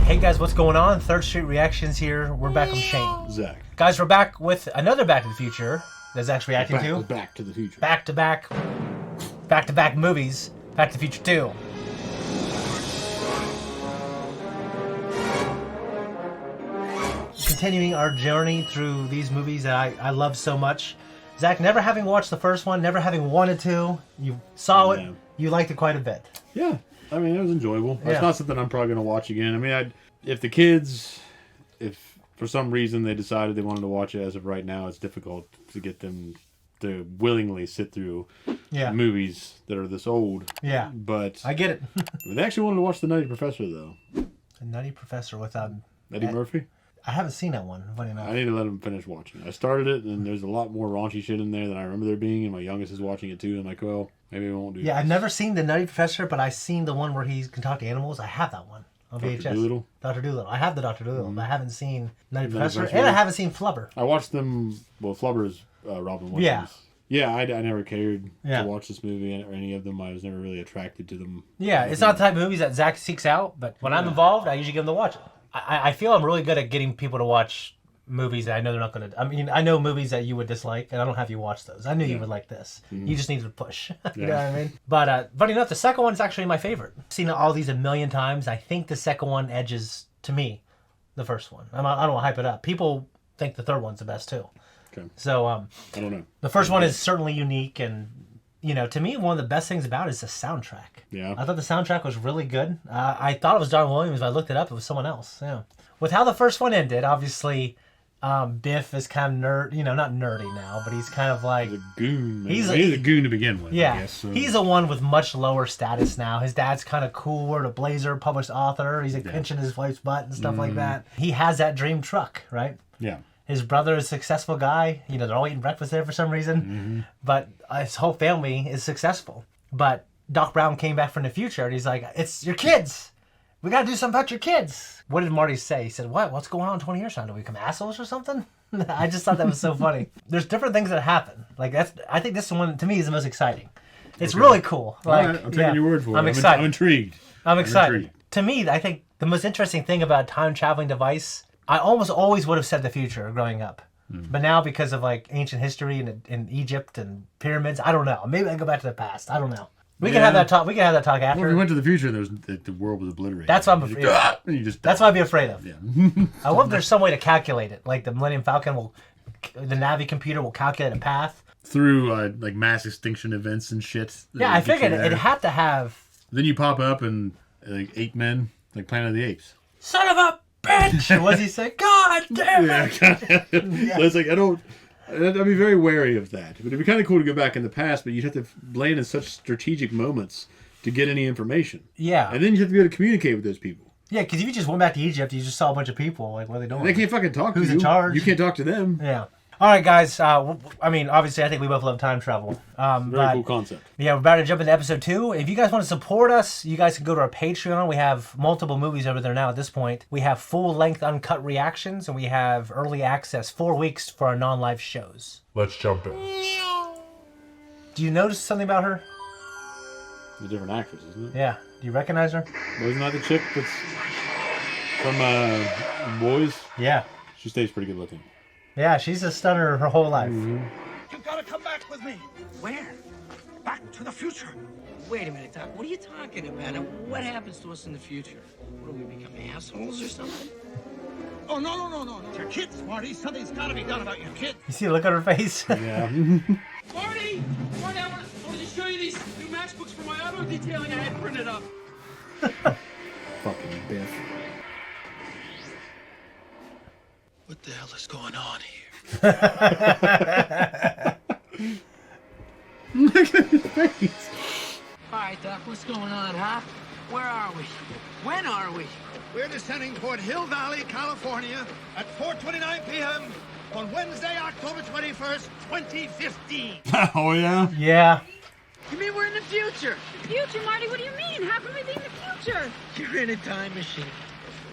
Hey guys, what's going on? Third Street Reactions here. We're back with Shane. Zack. Guys, we're back with another Back to the Future that Zack's reacting to. Back to the Future. Back to back movies. Back to the Future 2. Continuing our journey through these movies that I love so much. Zack, never having watched the first one, never having wanted to, you saw it, you liked it quite a bit. Yeah, I mean, it was enjoyable. Yeah. It's not something I'm probably going to watch again. I mean, if the kids, if for some reason they decided they wanted to watch it as of right now, it's difficult to get them to willingly sit through movies that are this old. Yeah, but I get it. They actually wanted to watch The Nutty Professor, though. The Nutty Professor with Eddie Murphy? I haven't seen that one, funny enough. I need to let him finish watching. I started it, and there's a lot more raunchy shit in there than I remember there being, and my youngest is watching it too. I'm like, well, maybe I won't do that. I've never seen The Nutty Professor, but I've seen the one where he can talk to animals. I have that one on VHS. Dr. Dolittle? Dr. Dolittle. I have the Dr. Dolittle, but I haven't seen Nutty Professor, and I haven't seen Flubber. I watched them, well, Flubber is Robin Williams. Yeah. Yeah, I never cared to watch this movie or any of them. I was never really attracted to them. Yeah, it's not the type of movies that Zack seeks out, but when I'm involved, I usually give them to watch it. I feel I'm really good at getting people to watch movies that I know they're not going to... I mean, I know movies that you would dislike, and I don't have you watch those. I knew you would like this. You just needed to push. You know what I mean? But funny enough, the second one's actually my favorite. I've seen all these a million times. I think the second one edges, to me, the first one. I don't want to hype it up. People think the third one's the best, too. Okay. So, I don't know. The first one is certainly unique, and, you know, to me, one of the best things about it is the soundtrack. Yeah. I thought the soundtrack was really good. I thought it was John Williams, but I looked it up. It was someone else. Yeah. With how the first one ended, obviously, Biff is kind of not nerdy now, but he's kind of like... He's a goon. He's a goon to begin with, yeah, I guess. So. He's the one with much lower status now. His dad's kind of cool, a Blazer, published author. He's like pinching his wife's butt and stuff like that. He has that dream truck, right? Yeah. His brother is a successful guy. You know, they're all eating breakfast there for some reason. But his whole family is successful. But Doc Brown came back from the future, and he's like, it's your kids. We got to do something about your kids. What did Marty say? He said, what? What's going on 20 years from now? Do we become assholes or something? I just thought that was so funny. There's different things that happen. Like I think this one, to me, is the most exciting. It's really cool. Like, all right, I'm taking your word for it. I'm excited. I'm intrigued. I'm excited. To me, I think the most interesting thing about a time-traveling device, I almost always would have said the future growing up. But now, because of like ancient history in Egypt and pyramids, I don't know. Maybe I go back to the past. I don't know. We can have that talk. We can have that talk after. Well, if we went to the future, the world was obliterated. That's what I'm afraid of. That's what I'd be afraid of. Yeah. I wonder if there's some way to calculate it. Like the Millennium Falcon the Navi computer will calculate a path through like mass extinction events and shit. Yeah, I figured it had to have. Then you pop up and like ape men, like Planet of the Apes. Son of a bitch! What does he say? God damn it! So it's like I'd be very wary of that. But it'd be kind of cool to go back in the past, but you'd have to land in such strategic moments to get any information. Yeah. And then you have to be able to communicate with those people. Yeah, because if you just went back to Egypt, you just saw a bunch of people. Like, what are they doing? They can't fucking talk to you. Who's in charge? You can't talk to them. Yeah. All right, guys. I mean, obviously, I think we both love time travel. Very cool concept. Yeah, we're about to jump into episode 2. If you guys want to support us, you guys can go to our Patreon. We have multiple movies over there now at this point. We have full-length uncut reactions, and we have early access 4 weeks for our non-live shows. Let's jump in. Do you notice something about her? A different actress, isn't it? Yeah. Do you recognize her? Wasn't that the chick that's from Boys? Yeah. She stays pretty good looking. Yeah, she's a stunner her whole life. You've got to come back with me. Where? Back to the future. Wait a minute, Doc. What are you talking about? And what happens to us in the future? What, do we become assholes or something? Oh, no. Your kids, Marty. Something's got to be done about your kids. You see the look on her face? Yeah. Marty, I wanted to show you these new matchbooks for my auto detailing I had printed up. Fucking Biff. What the hell is going on here? Look at his face. All right, Doc. What's going on, huh? Where are we? When are we? We're descending toward Hill Valley, California at 4:29 p.m. on Wednesday, October 21st, 2015. Oh, yeah? Yeah. You mean we're in the future? Future, Marty? What do you mean? How can we be in the future? You're in a time machine.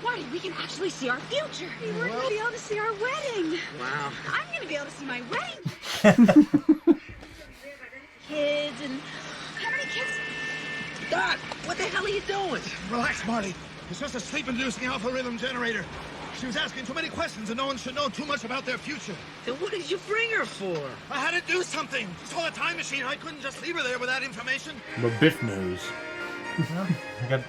Marty, we can actually see our future. We're going to be able to see our wedding. Wow. I'm going to be able to see my wedding. Kids and... How many kids? Doc, what the hell are you doing? Relax, Marty. It's just a sleep-inducing alpha rhythm generator. She was asking too many questions, and no one should know too much about their future. Then what did you bring her for? I had to do something. She saw a time machine. I couldn't just leave her there with that information. But Biff knows. Good.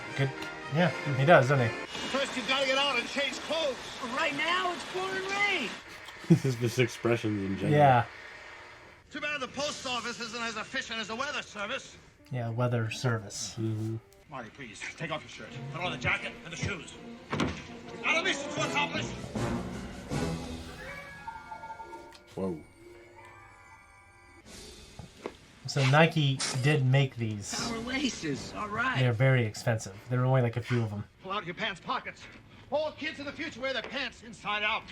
Yeah, he does, doesn't he? First, you've got to get out and change clothes. Right now, it's pouring rain. His expressions in general. Yeah. Too bad the post office isn't as efficient as the weather service. Yeah, weather service. Marty, please, take off your shirt. Put on the jacket and the shoes. Now, mission to accomplish. Whoa. So Nike did make these. Power laces, all right. They're very expensive. There were only like a few of them. Pull out your pants pockets. All kids in the future wear their pants inside out.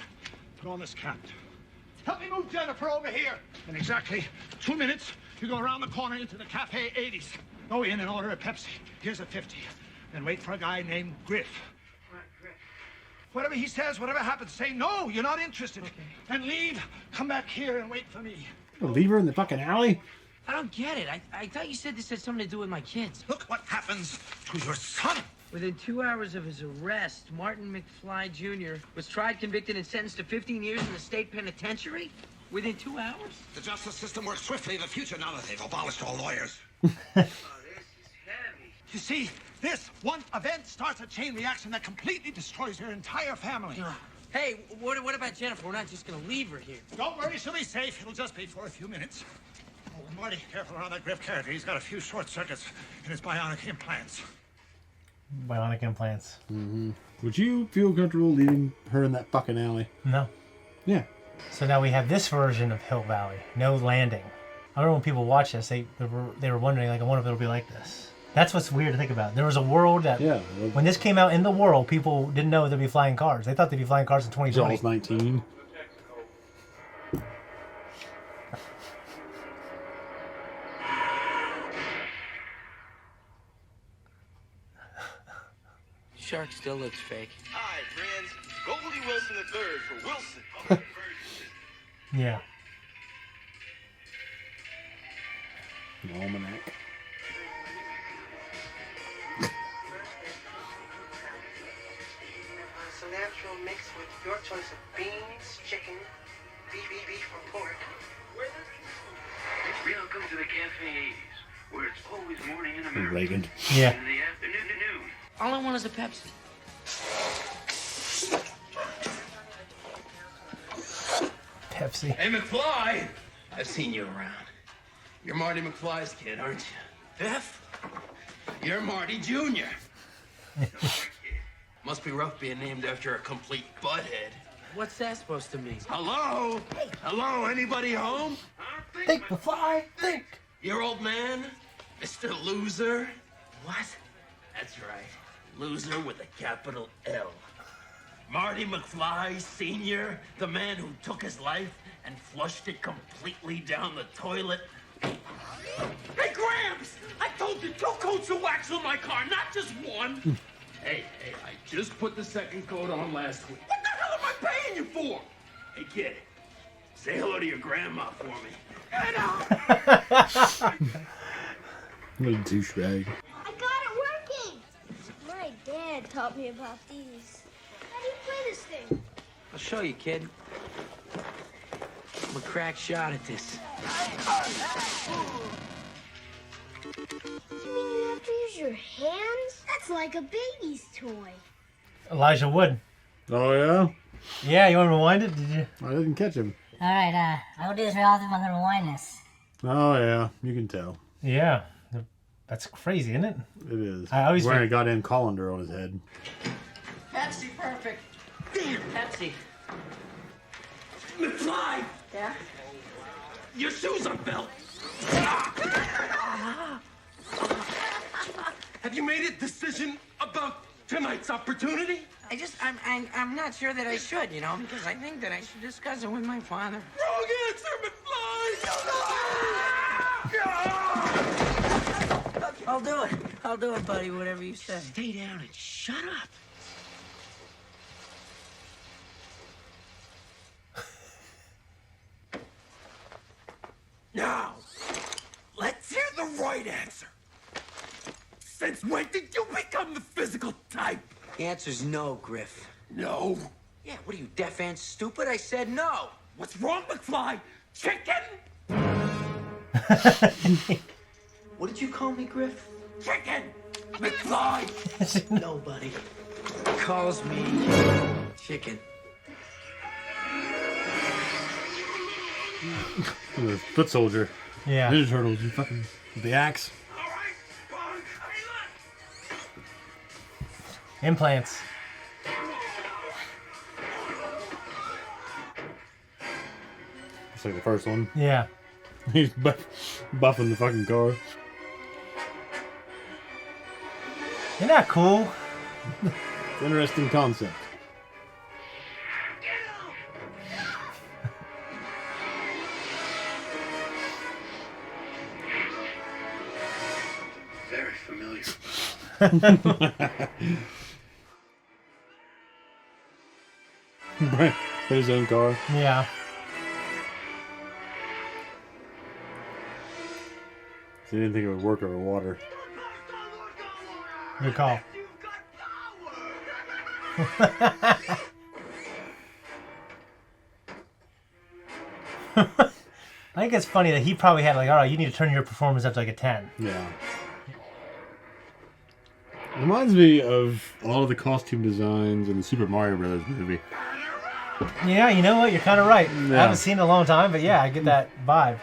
Put on this cap. Help me move Jennifer over here. In exactly 2 minutes, you go around the corner into the Cafe 80s. Go in and order a Pepsi. Here's a 50. Then wait for a guy named Griff. What, Griff? Whatever he says, whatever happens, say no, you're not interested. Okay. And leave. Come back here and wait for me. Leave her in the fucking alley? I don't get it. I thought you said this had something to do with my kids. Look what happens to your son. Within 2 hours of his arrest, Martin McFly Jr. was tried, convicted, and sentenced to 15 years in the state penitentiary? Within 2 hours? The justice system works swiftly in the future now that they've abolished all lawyers. Oh, this is heavy. You see, this one event starts a chain reaction that completely destroys your entire family. Hey, what about Jennifer? We're not just gonna leave her here. Don't worry, she'll be safe. It'll just be for a few minutes. Oh, Marty, careful around that Griff character. He's got a few short circuits in his bionic implants. Bionic implants. Would you feel comfortable leaving her in that fucking alley? No. Yeah. So now we have this version of Hill Valley. No landing. I don't know when people watch this, they were wondering, like, I wonder if it'll be like this. That's what's weird to think about. There was a world that, when this came out in the world, people didn't know there'd be flying cars. They thought there'd be flying cars in 2020. Jaws 19. Shark still looks fake. Hi, friends. Goldie Wilson III for Wilson. Yeah. An almanac. Cilantro mixed with your choice of beans, chicken, beef, or pork. Welcome to the Cafe 80s, where it's always morning in America. Reagan. Yeah. In the afternoon to noon. All I want is a Pepsi. Pepsi. Hey, McFly! I've seen you around. You're Marty McFly's kid, aren't you? Biff? You're Marty Jr. Must be rough being named after a complete butthead. What's that supposed to mean? Hello? Hello, anybody home? Think, McFly, think. Your old man? Mr. Loser? What? That's right. Loser with a capital L. Marty McFly, Sr., the man who took his life and flushed it completely down the toilet. Hey, Gramps! I told you 2 coats of wax on my car, not just one! Hey, I just put the second coat on last week. What the hell am I paying you for? Hey, kid, say hello to your grandma for me. Get out! What a douchebag. I got it working! My dad taught me about these. How do you play this thing? I'll show you, kid. I'm a crack shot at this. You mean you have to use your hands? That's like a baby's toy. Elijah Wood. Oh, yeah? Yeah, you want to rewind it? Did you? I didn't catch him. Alright, I will do this real often. I'm gonna rewind this. Oh, yeah. You can tell. Yeah. That's crazy, isn't it? It is. I always wearing a goddamn colander on his head. Pepsi, perfect. Damn, Pepsi. McFly! Yeah? Your shoes are belt. Have you made a decision about tonight's opportunity? I'm not sure that I should, you know, because I think that I should discuss it with my father. Wrong answer, McFly! I'll do it, buddy, whatever you say. Stay down and shut up. Now, let's hear the right answer. Since when did you become the physical type? The answer's no, Griff. No. Yeah, what are you, deaf and stupid? I said no. What's wrong, McFly? Chicken? What did you call me, Griff? Chicken! McFly! Nobody calls me chicken. The foot soldier. Yeah. Ninja Turtles, you fucking... The axe. Implants. It's like the first one. Yeah. He's buffing the fucking car. Isn't that cool? Interesting concept. Very familiar. Right. His own car. Yeah. So he didn't think it would work over water. Good call. I think it's funny that he probably had like, all right, you need to turn your performance up to like a 10. Yeah. Reminds me of all of the costume designs in the Super Mario Brothers movie. Yeah, you know what? You're kind of right. Yeah. I haven't seen it in a long time, but yeah, I get that vibe.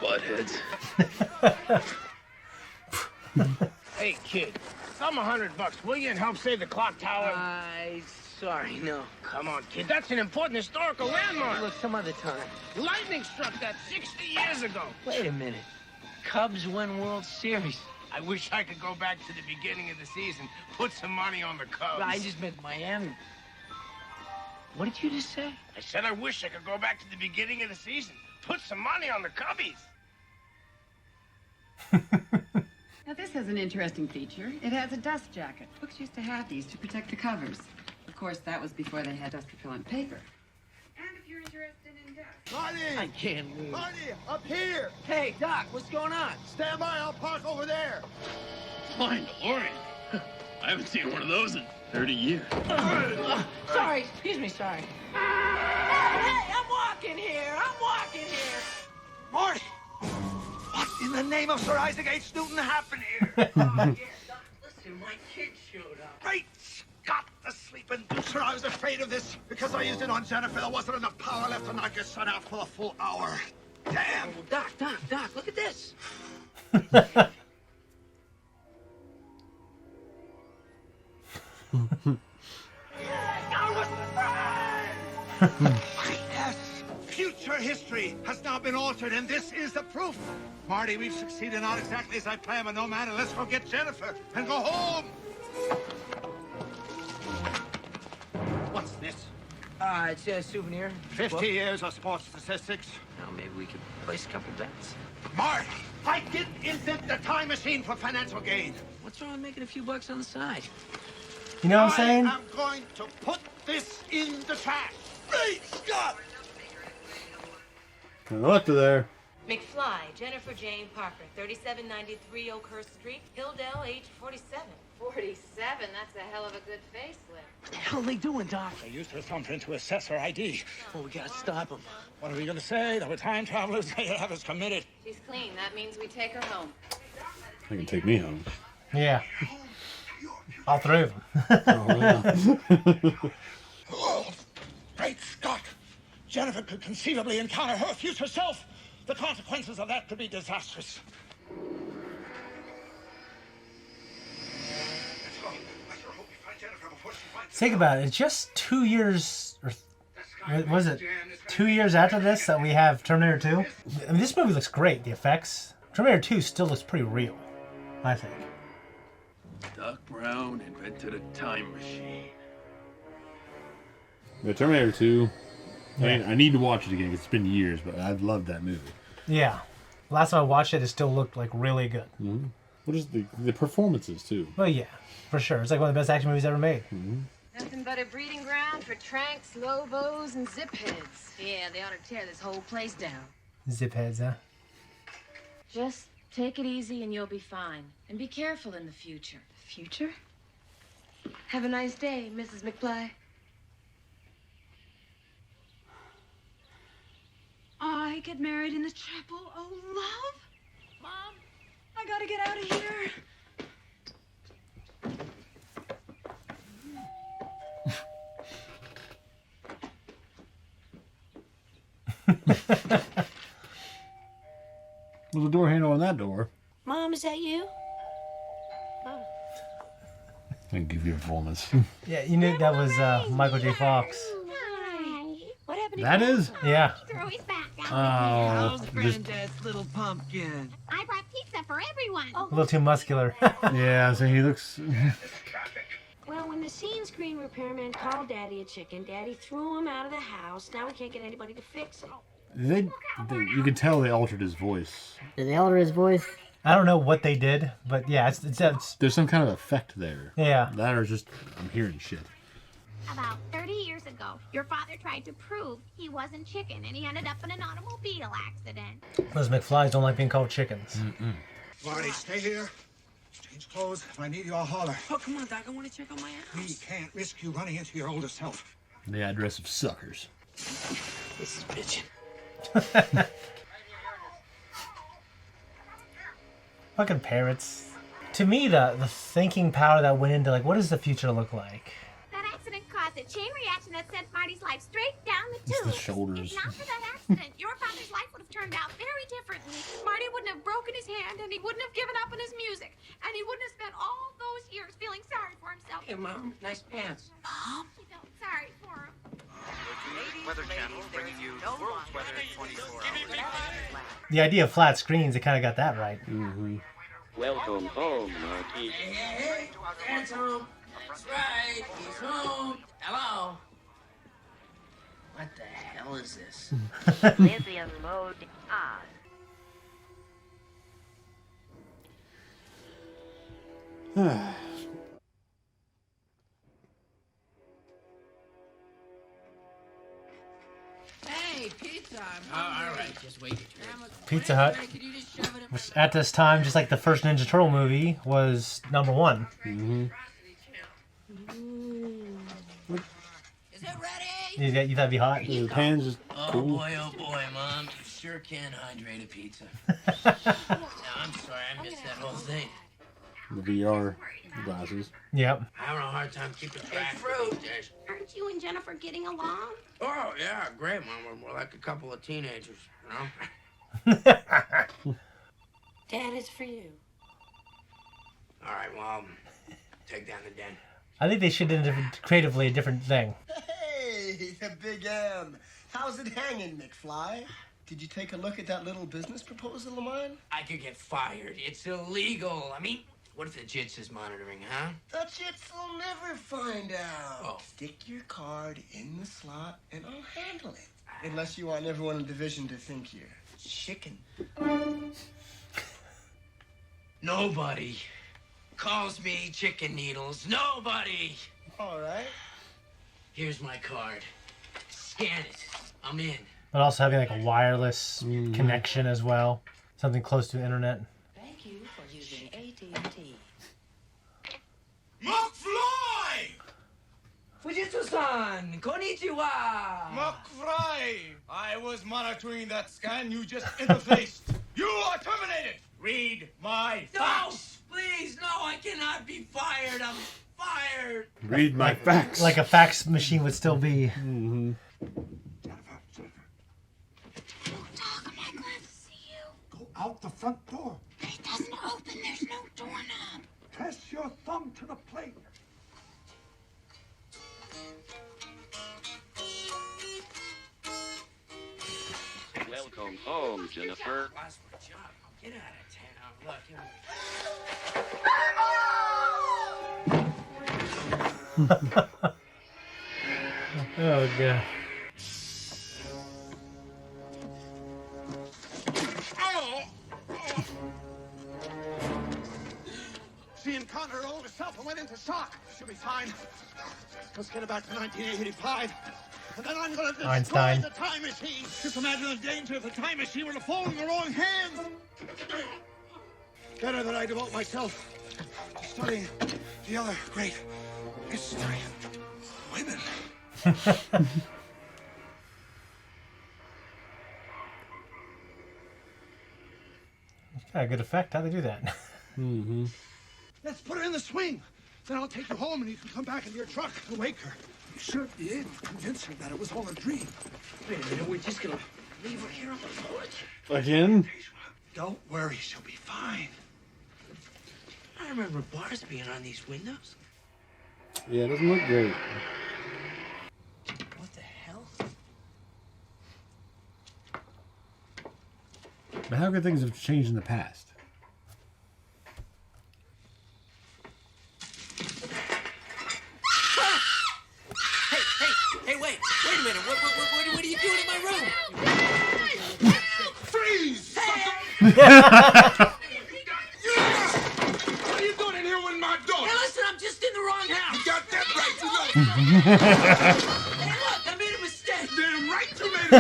Buttheads. Hey, kid, thumb $100, will you, and help save the clock tower? Sorry, no. Come on, kid, that's an important historical landmark. Look, some other time. Lightning struck that 60 years ago. Wait a minute. Cubs win World Series. I wish I could go back to the beginning of the season, put some money on the Cubs. I just meant Miami. What did you just say? I said I wish I could go back to the beginning of the season, put some money on the Cubbies. Now this has an interesting feature. It has a dust jacket. Books used to have these to protect the covers. Of course, that was before they had dust repellent paper. And if you're interested in dust... Marty! I can't move. Marty, up here! Hey, Doc, what's going on? Stand by, I'll park over there. Flying DeLorean. I haven't seen one of those in 30 years. Sorry, excuse me, sorry. Hey, I'm walking here. Marty! What in the name of Sir Isaac H. Newton happened here? Oh, yeah, Doc, listen, my kid showed up. Great Scott, the sleep inducer. I was afraid of this because I used it on Jennifer. There wasn't enough power left to knock your son out for a full hour. Damn! Oh, Doc, look at this. Yes! Future history has now been altered, and this is the proof. Marty, we've succeeded not exactly as I planned, but no matter. Let's go get Jennifer and go home. What's this? It's a souvenir. 50 years of sports statistics. Now, maybe we could place a couple bets. Marty, I didn't invent the time machine for financial gain. What's wrong with making a few bucks on the side? You know what I'm saying? I am going to put this in the trash. Great Scott! On the left of there. McFly, Jennifer Jane Parker, 3793 Oakhurst Street, Hilldale, age 47. 47? That's a hell of a good facelift. What the hell are they doing, Doc? They used her thumbprint to assess her ID. Well, we gotta stop them. What are we going to say? That we're time travelers? They have us committed. She's clean. That means we take her home. They can take me home. Yeah. All three of them. Oh, great Scott! Jennifer could conceivably encounter her future self. The consequences of that could be disastrous. Think about it. It's just 2 years, or was it 2 years after this that we have Terminator 2? I mean, this movie looks great. The effects. Terminator 2 still looks pretty real, I think. Doc Brown invented a time machine. The Terminator 2. I mean, I need to watch it again. It's been years, but I've loved that movie. Yeah. Last time I watched it, it still looked like really good. Mm-hmm. What is the performances too? Well, yeah, for sure. It's like one of the best action movies ever made. Mm-hmm. Nothing but a breeding ground for tranks, lobos, and zip heads. Yeah, they ought to tear this whole place down. Zip heads, huh? Just take it easy and you'll be fine. And be careful in the future. Future? Have a nice day, Mrs. McFly. I get married in the chapel. Oh, love? Mom, I gotta get out of here. There's a door handle on that door. Mom, is that you? I give you a fullness. Yeah, you knew that was Michael J. Fox. Hi. What happened to That is? Yeah. Throw his back out. Oh, How's Granddad's little pumpkin? I brought pizza for everyone. A little too muscular. yeah, so he looks... Well, when the scene screen repairman called Daddy a chicken, Daddy threw him out of the house. Now we can't get anybody to fix it. You can tell they altered his voice. Did they alter his voice? I don't know what they did, but yeah, it's There's some kind of effect there. Yeah. That or just, I'm hearing shit. About 30 years ago, your father tried to prove he wasn't chicken, and he ended up in an automobile accident. Those McFlys don't like being called chickens. Marty, stay here. Change clothes. If I need you, I'll holler. Oh, come on, Doc. I want to check on my house. We can't risk you running into your older self. The address of suckers. This is bitchin'. Fucking parrots. To me, the thinking power that went into, like, what does the future look like? That accident caused a chain reaction that sent Marty's life straight down the It's tube. the shoulders. If not for that accident, your father's life would have turned out very differently. Marty wouldn't have broken his hand, and he wouldn't have given up on his music, and he wouldn't have spent all those years feeling sorry for himself. Hey, Mom. Nice pants. Mom? He felt sorry for him. Weather Channel bringing you world weather 24 hours. The idea of flat screens, they kind of got that right. Mm-hmm. Welcome home, Marty. Hey, Dad's home. That's right. He's home. Hello. What the hell is this? Lithium mode on. Hey, pizza. All right, just wait. Pizza Hut, which at this time, just like the first Ninja Turtle movie, was number one. Mm-hmm. Is it ready? You thought it'd be hot? The pan's just cool. Oh boy, Mom. You sure can hydrate a pizza. No, I'm sorry, I missed that whole thing. The VR glasses. Yep. I'm having a hard time keeping track of these days. Aren't you and Jennifer getting along? Oh, yeah, great, Mom. We're like a couple of teenagers, you know? Dad, it's for you. All right, well, take down the den. I think they should have done creatively a different thing. Hey, the Big M. How's it hanging, McFly? Did you take a look at that little business proposal of mine? I could get fired. It's illegal. I mean, what if the Jits is monitoring, huh? The chits will never find out. Oh. Stick your card in the slot and I'll handle it. Unless you want everyone in the division to think you're chicken. Nobody calls me Chicken Needles. Nobody! All right. Here's my card. Scan it. I'm in. But also having like a wireless connection as well. Something close to the internet. Thank you for using AT&T. McFly! Fujitsu-san! Konnichiwa! McFly! I was monitoring that scan you just interfaced. You are terminated! Read my No! facts! Please, no, I cannot be fired. I'm fired. Read my facts. Like a fax machine would still be. Mm-hmm. Doc, am I glad to see you? Go out the front door. It doesn't open. There's no doorknob. Press your thumb to the plate. Welcome home, Jennifer. Lost my job. Get out of town. Look, Oh, God. Seeing on her old self and went into shock. She'll be fine. Let's get her back to 1985. And then I'm going to destroy Einstein. the time machine. Just imagine the danger if the time machine were to fall in the wrong hands. Better that I devote myself to studying the other great history of women. It's got a good effect. How'd they do that? Mm-hmm. Let's put her in the swing. Then I'll take you home and you can come back into your truck and wake her. You should be able to convince her that it was all a dream. Wait a minute, we're just gonna leave her here on the porch? Again? Don't worry, she'll be fine. I remember bars being on these windows. Yeah, it doesn't look great. What the hell? But how could things have changed in the past? Hey, wait a minute. What are you doing in my room? Freeze! Hey! What are you doing in here with my door? Hey, listen, I'm just in the wrong house. You got that right, you know. Hey, look, I made a mistake. Damn right you made a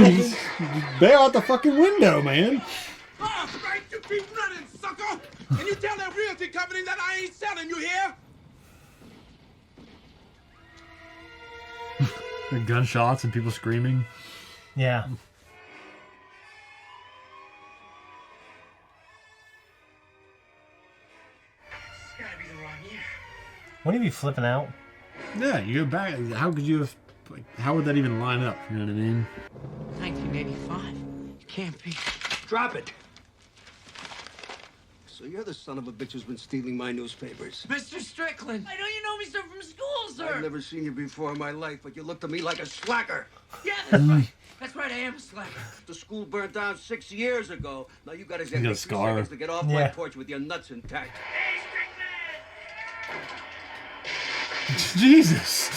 mistake. Bail out the fucking window, man. Oh, right, you keep running, sucker. And you tell that realty company that I ain't selling, you hear? The gunshots and people screaming. Yeah. It's gotta be the wrong year. Wouldn't you be flipping out? Yeah, you go back. How could you have? Like, how would that even line up? You know what I mean? 1985. It can't be. Drop it. So you're the son of a bitch who's been stealing my newspapers. Mr. Strickland. I know you know me, sir, from school, sir. I've never seen you before in my life, but you look to me like a slacker. Yeah, that's right. That's right, I am a slacker. The school burned down 6 years ago. Now you got got a exactly 3 scar. seconds to get off my Yeah. porch with your nuts intact. Jesus.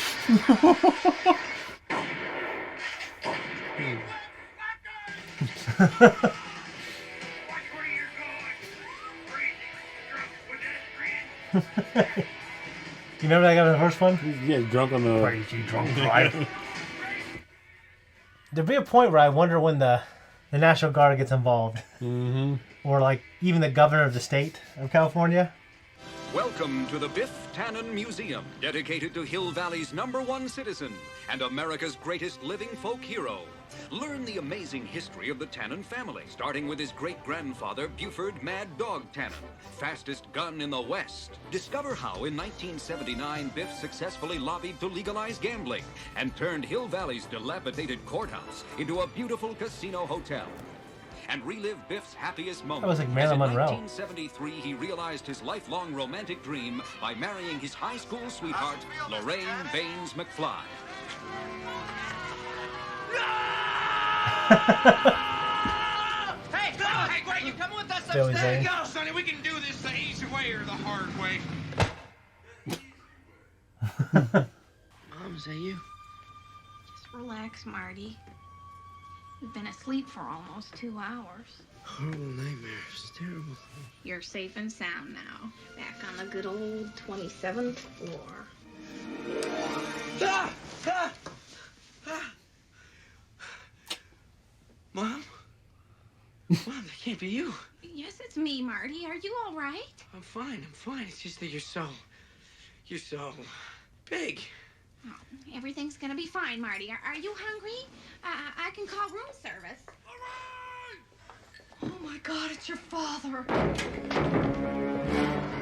You remember that guy in the first one? Yeah, drunk on the. Crazy drunk driver. There'd be a point where I wonder when the National Guard gets involved. Mm-hmm. Or like even the governor of the state of California. Welcome to the Biff Tannen Museum, dedicated to Hill Valley's #1 citizen and America's greatest living folk hero. Learn the amazing history of the Tannen family, starting with his great-grandfather, Buford Mad Dog Tannen, fastest gun in the West. Discover how, in 1979, Biff successfully lobbied to legalize gambling and turned Hill Valley's dilapidated courthouse into a beautiful casino hotel. And relive Biff's happiest moments. That was like Marilyn As in Monroe. 1973, he realized his lifelong romantic dream by marrying his high school sweetheart, Lorraine Baines McFly. Hey, Greg, you coming with us Billy upstairs? Zane. Go, Sonny. We can do this the easy way or the hard way. Mom, is that you? Just relax, Marty. You've been asleep for almost 2 hours. Horrible nightmares. Terrible. You're safe and sound now. Back on the good old 27th floor. Ah! Ah! Ah! Mom? Mom, that can't be you. Yes, it's me, Marty. Are you all right? I'm fine. It's just that you're so big. Oh, everything's gonna be fine, Marty. Are you hungry? I can call room service. Oh my God, it's your father.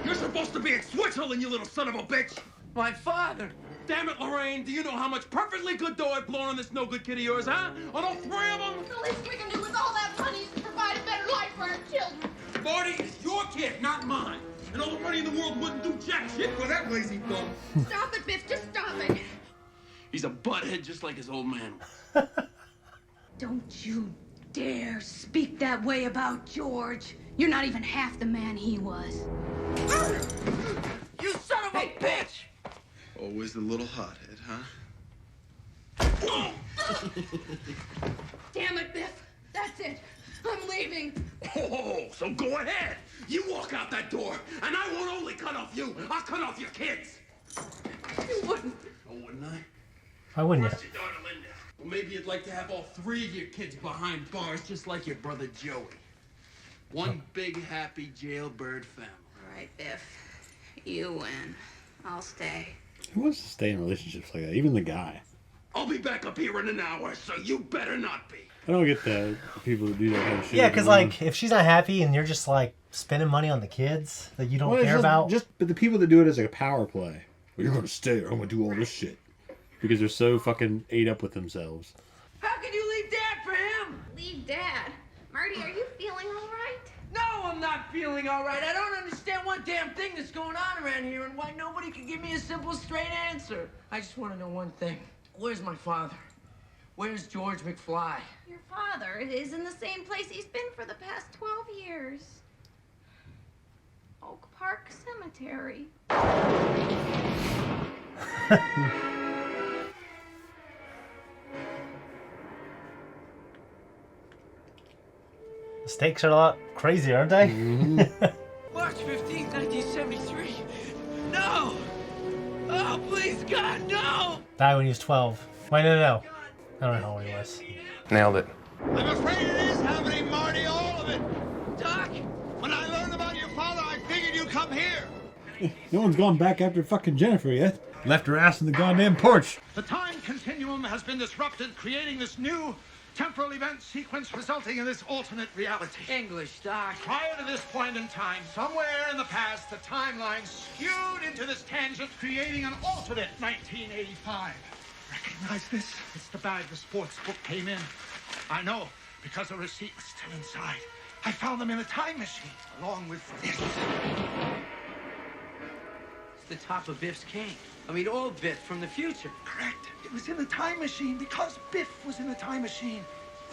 You're supposed to be in Switzerland, you little son of a bitch! My father! Damn it, Lorraine, do you know how much perfectly good dough I've blown on this no-good kid of yours, huh? On all 3 of them? The least we can do with all that money is to provide a better life for our children. Marty, it's your kid, not mine. And all the money in the world wouldn't do jack shit for that lazy bum. Stop it, Biff. Just stop it. He's a butthead just like his old man. Don't you dare speak that way about George. You're not even half the man he was. You son of a bitch! Always the little hothead, huh? Damn it, Biff. That's it. I'm leaving. Oh, so go ahead. You walk out that door, and I won't only come cut off you, I'll cut off your kids. You wouldn't. Oh, wouldn't I? Why wouldn't you? Where's your daughter, Linda? Well, maybe you'd like to have all 3 of your kids behind bars, just like your brother Joey. One big, happy jailbird family. All right, Biff. You win. I'll stay. Who wants to stay in relationships like that? Even the guy. I'll be back up here in an hour, so you better not be. I don't get the people that do that kind of shit. Yeah, because like if she's not happy and you're just like spending money on the kids that you don't care about. But the people that do it as like a power play. Well, you're gonna stay or I'm gonna do all this shit. Because they're so fucking ate up with themselves. How could you leave Dad for him? Leave Dad. Marty, are you feeling all right? No, I'm not feeling all right. I don't understand one damn thing that's going on around here and why nobody can give me a simple, straight answer. I just want to know one thing. Where's my father? Where's George McFly? Your father is in the same place he's been for the past 12 years. Oak Park Cemetery. The stakes are a lot crazier, aren't they? March 15th, 1973. No! Oh, please, God, no! Died when he was 12. Wait, no. I don't know how old he was. Nailed it. I'm afraid it is happening, Marty, all of it. Doc! When I learned about your father, I figured you'd come here. No one's gone back after fucking Jennifer yet. Left her ass in the goddamn porch. The time continuum has been disrupted, creating this new temporal event sequence resulting in this alternate reality. English, Doc. Prior to this point in time, somewhere in the past, the timeline skewed into this tangent, creating an alternate 1985. Recognize this? It's the bag the sports book came in. I know, because the receipt was still inside. I found them in a time machine, along with this. It's the top of Biff's cane. I mean, old Biff from the future. Correct. It was in the time machine because Biff was in the time machine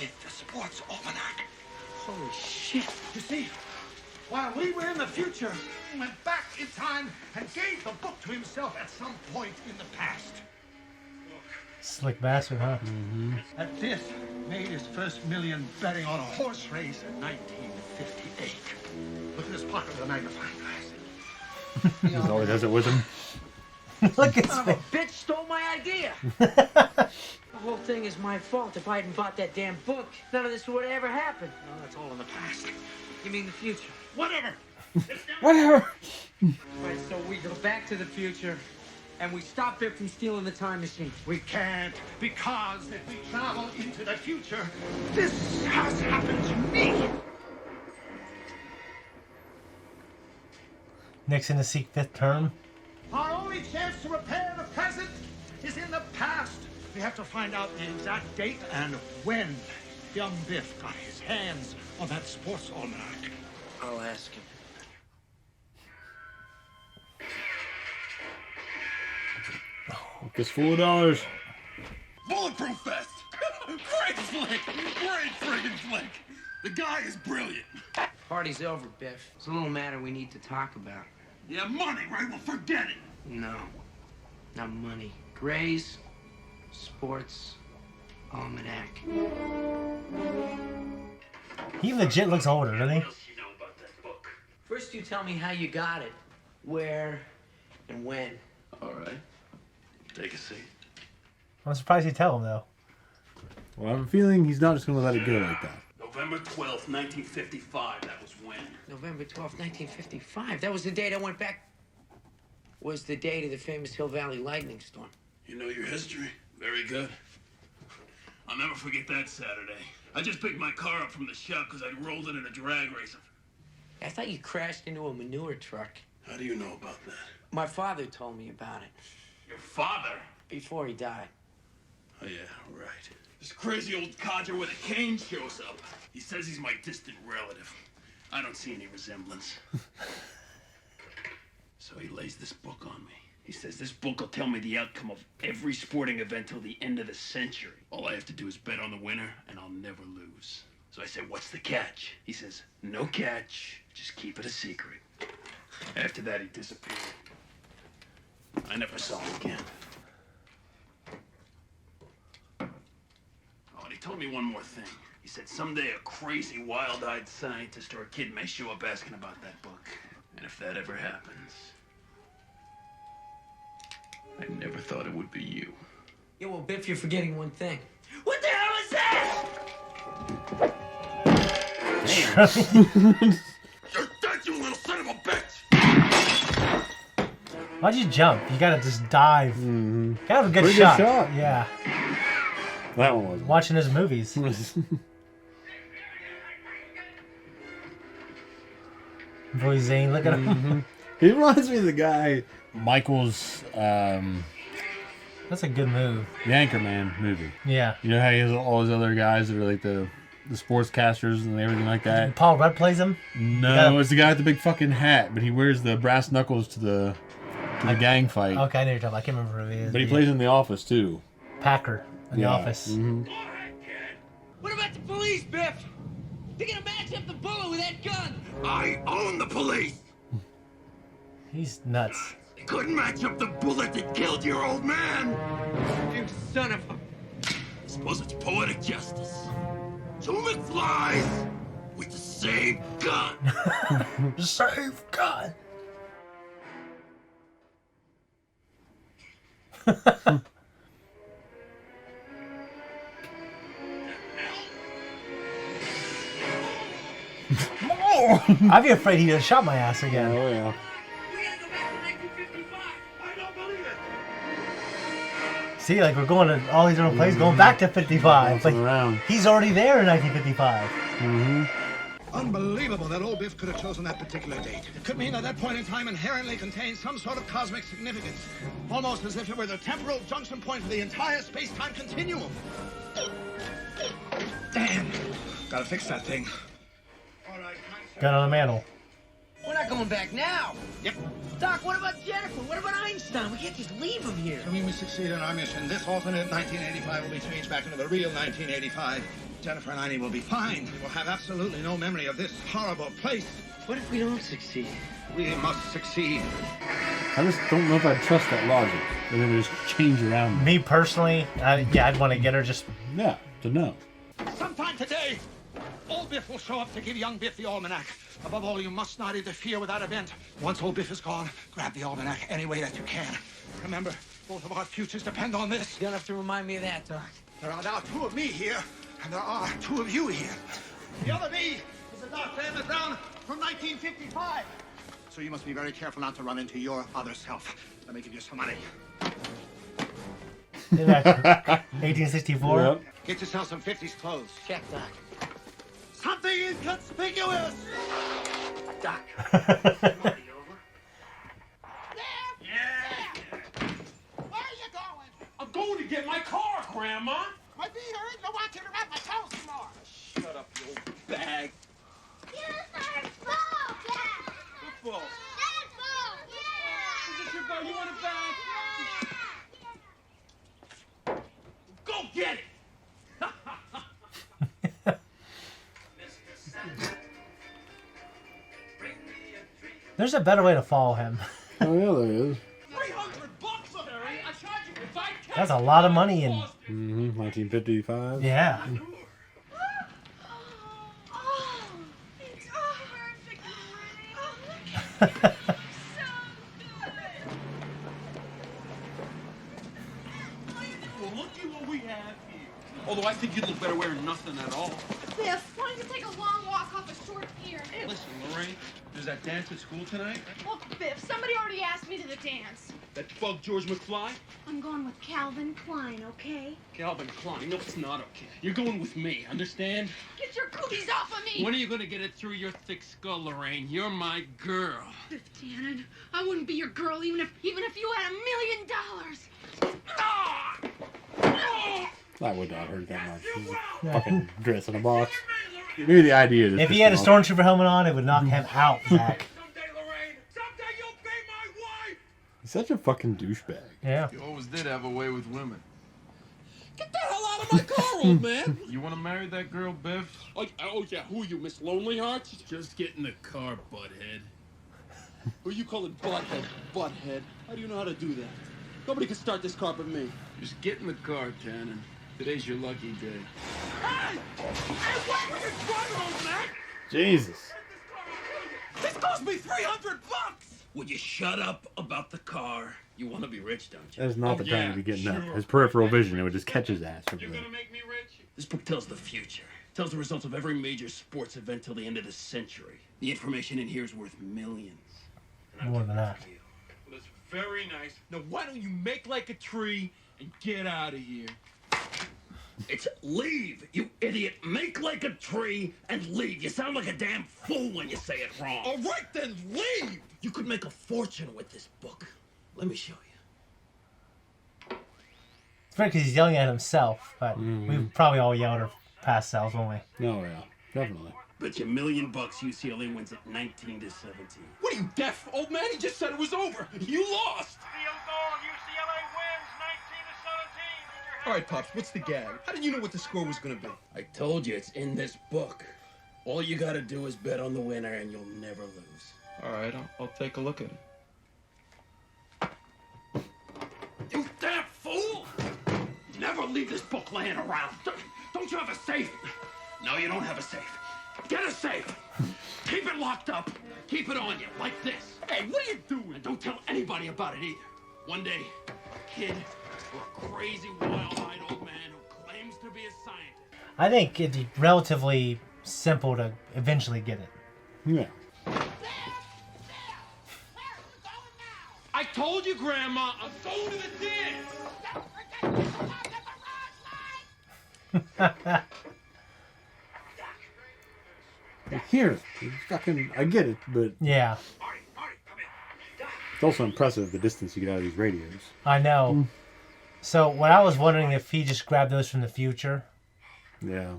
with the sports almanac. Holy shit. You see, while we were in the future, he went back in time and gave the book to himself at some point in the past. Slick bastard, huh? That Biff made his first million betting on a horse race in 1958. Look at this pocket with a magnifying glass. He always does it with him. Look at Son of a bitch stole my idea. The whole thing is my fault. If I hadn't bought that damn book, none of this would have ever happened. No, that's all in the past. You mean the future? Whatever. Whatever. Right, so we go back to the future, and we stop Biff from stealing the time machine. We can't, because if we travel into the future, this has happened to me. Nixon to seek 5th term. Our only chance to repair the present is in the past. We have to find out the exact date and when young Biff got his hands on that sports almanac. I'll ask him. Just $4. Bulletproof vest! Great flick! Great friggin' flick! The guy is brilliant. Party's over, Biff. There's a little matter we need to talk about. Yeah, money, right? Well, forget it. No, not money. Gray's sports almanac. He legit looks older, doesn't he? First, you tell me how you got it, where, and when. All right. Take a seat. I'm surprised you tell him, though. Well, I have a feeling he's not just going to let it go like that. November 12th, 1955. That was when? November 12th, 1955. That was the date I went back. Was the date of the famous Hill Valley lightning storm. You know your history. Very good. I'll never forget that Saturday. I just picked my car up from the shop because I'd rolled it in a drag race. I thought you crashed into a manure truck. How do you know about that? My father told me about it. Your father? Before he died. Oh, yeah, right. This crazy old codger with a cane shows up. He says he's my distant relative. I don't see any resemblance. So he lays this book on me. He says this book will tell me the outcome of every sporting event till the end of the century. All I have to do is bet on the winner, and I'll never lose. So I say, what's the catch? He says, no catch. Just keep it a secret. After that, he disappeared. I never saw him again. Oh, and he told me one more thing. He said someday a crazy, wild-eyed scientist or a kid may show up asking about that book. And if that ever happens, I never thought it would be you. Yeah, well, Biff, you're forgetting one thing. What the hell is that? You're dead, you little son of a bitch! Why'd you jump? You gotta just dive. Mm-hmm. Gotta have a good Pretty shot. good shot. Yeah. That one was watching his movies. Boy Zane, look at him. He reminds me of the guy Michael's. That's a good move. The Anchorman movie. Yeah. You know how he has all his other guys that are like the sportscasters and everything like that. Paul Rudd plays him. No, it's the guy with the big fucking hat, but he wears the brass knuckles to the gang fight. Okay, I know you're talking about. I can't remember who he is. But he plays in The Office too. Packer in The Office. Mm-hmm. What about the police, Biff? They're gonna match up the bullet with that gun. I own the police! He's nuts. Couldn't match up the bullet that killed your old man! You son of a... I suppose it's poetic justice. Two McFlys with the same gun! The same gun! I'd be afraid he'd have shot my ass again. Oh, yeah. See, like, we're going to all these different places, going back to 55. Like, around. he's already there in 1955. Mm-hmm. Unbelievable that old Biff could have chosen that particular date. It could mean that that point in time inherently contains some sort of cosmic significance. Almost as if it were the temporal junction point for the entire space-time continuum. Damn. Gotta fix that thing. All right. Gun on the mantle. We're not going back now. Yep. Doc, what about Jennifer? What about Einstein? We can't just leave him here. Assuming we succeed in our mission, this alternate 1985 will be changed back into the real 1985. Jennifer and Annie will be fine. We'll have absolutely no memory of this horrible place. What if we don't succeed? We must succeed. I just don't know if I trust that logic. They're gonna just change around. Me personally, I'd want to get her just... Yeah, to know. Sometime today, old Biff will show up to give young Biff the almanac. Above all, you must not interfere with that event. Once old Biff is gone, grab the almanac any way that you can. Remember, both of our futures depend on this. You don't have to remind me of that, Doc. There are now two of me here, and there are two of you here. The other me is a Dr. Emmett Brown from 1955. So you must be very careful not to run into your other self. Let me give you some money. 1864? Yep. Get yourself some 50s clothes. Check, Doc. Something inconspicuous! Doc. I'm going to get my car, Grandma. My bee hurt. No one can wrap my toes anymore. Shut up, you old bag. Football. Is it your ball? You want it back? Go get it. There's a better way to follow him. Oh yeah, there is. $300, Terry. I charge you if I can. That's a lot of money in... Mm-hmm. 1955. Yeah. Well, looky what we have here. Although I think you'd look better wearing nothing at all. Biff, why don't you take a long walk off a short pier? Listen, Lorraine, there's that dance at school tonight. Look, Biff, somebody already asked me to the dance. That bug George McFly. I'm going with Calvin Klein, okay? Calvin Klein. No, it's not okay. You're going with me, understand? Get your cooties off of me! When are you going to get it through your thick skull, Lorraine? You're my girl. Biff Tannen, I wouldn't be your girl even if you had $1 million. That would not hurt that much. He's a fucking dress in a box. Maybe the idea is If he had a stormtrooper helmet on, it would knock him out, Zack. He's such a fucking douchebag. Yeah. You always did have a way with women. Get the hell out of my car, old man! You want to marry that girl, Biff? Oh, yeah, who are you, Miss Lonely Hearts? Just get in the car, butthead. Who are you calling butthead? Butthead? How do you know how to do that? Nobody can start this car but me. Just get in the car, Tannen. Today's your lucky day. Hey! Hey, what were you driving, old man? Jesus. This cost me $300! Would you shut up about the car? You want to be rich, don't you? That's not the time to be getting up. His peripheral vision, it would just catch his ass. You're gonna make me rich? This book tells the future. Tells the results of every major sports event till the end of the century. The information in here is worth millions. More than that. Well, that's very nice. Now, why don't you make like a tree and get out of here? It's leave, you idiot. Make like a tree and leave. You sound like a damn fool when you say it wrong. All right, then, leave! You could make a fortune with this book. Let me show you. It's funny because he's yelling at himself, but we've probably all yelled our past selves, won't we? Oh, yeah. Definitely. Bet you $1 million UCLA wins it 19 to 17. What are you, deaf? Old man, he just said it was over. You lost. Field goal, UCLA wins 19 to 17. All right, Pops, what's the gag? How did you know what the score was going to be? I told you, it's in this book. All you gotta do is bet on the winner and you'll never lose. All right, I'll take a look at it. You damn fool! Never leave this book laying around. Don't you have a safe? No, you don't have a safe. Get a safe. Keep it locked up. Keep it on you, like this. Hey, what are you doing? And don't tell anybody about it either. One day, a kid or a crazy, wild-eyed old man who claims to be a scientist. I think it's relatively simple to eventually get it. Yeah. I told you, Grandma, I'm going to the dance. Here, fucking, I get it, but Yeah, it's also impressive the distance you get out of these radios. I know. So what I was wondering if he just grabbed those from the future. Yeah.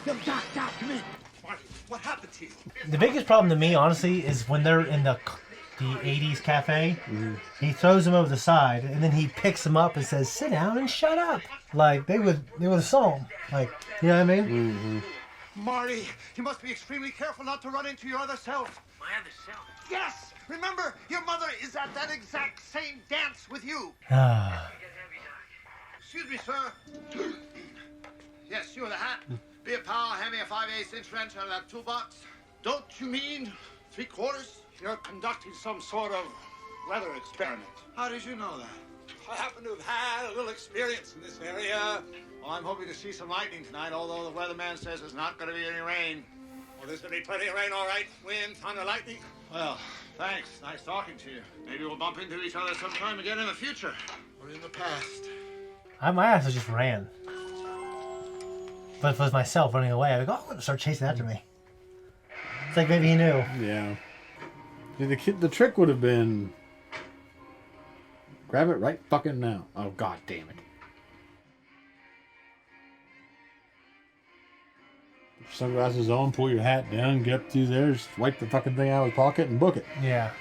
Yo, Doc, come in. What happened to you? The biggest problem to me, honestly, is when they're in the 80s cafe. He throws them over the side, and then he picks them up and says, "Sit down and shut up." Like they would have saw him. Like, you know what I mean? Marty, you must be extremely careful not to run into your other self. My other self. Yes! Remember, your mother is at that exact same dance with you. Excuse me, sir. Yes, you with a hat. Be a pal, hand me a 5/8 inch wrench out of that toolbox. Don't you mean 3/4? You're conducting some sort of weather experiment. How did you know that? I happen to have had a little experience in this area. Well, I'm hoping to see some lightning tonight, although the weatherman says there's not going to be any rain. Well, there's going to be plenty of rain, all right. Wind, thunder, lightning. Well, thanks. Nice talking to you. Maybe we'll bump into each other sometime again in the future. Or in the past. My ass just ran. But if it was myself running away, I'd go, "Oh, start chasing after me." It's like maybe he knew. Yeah. The trick would have been grab it right fucking now. Oh, god damn it. Put your sunglasses on, pull your hat down, get up to there, just wipe the fucking thing out of his pocket and book it. Yeah.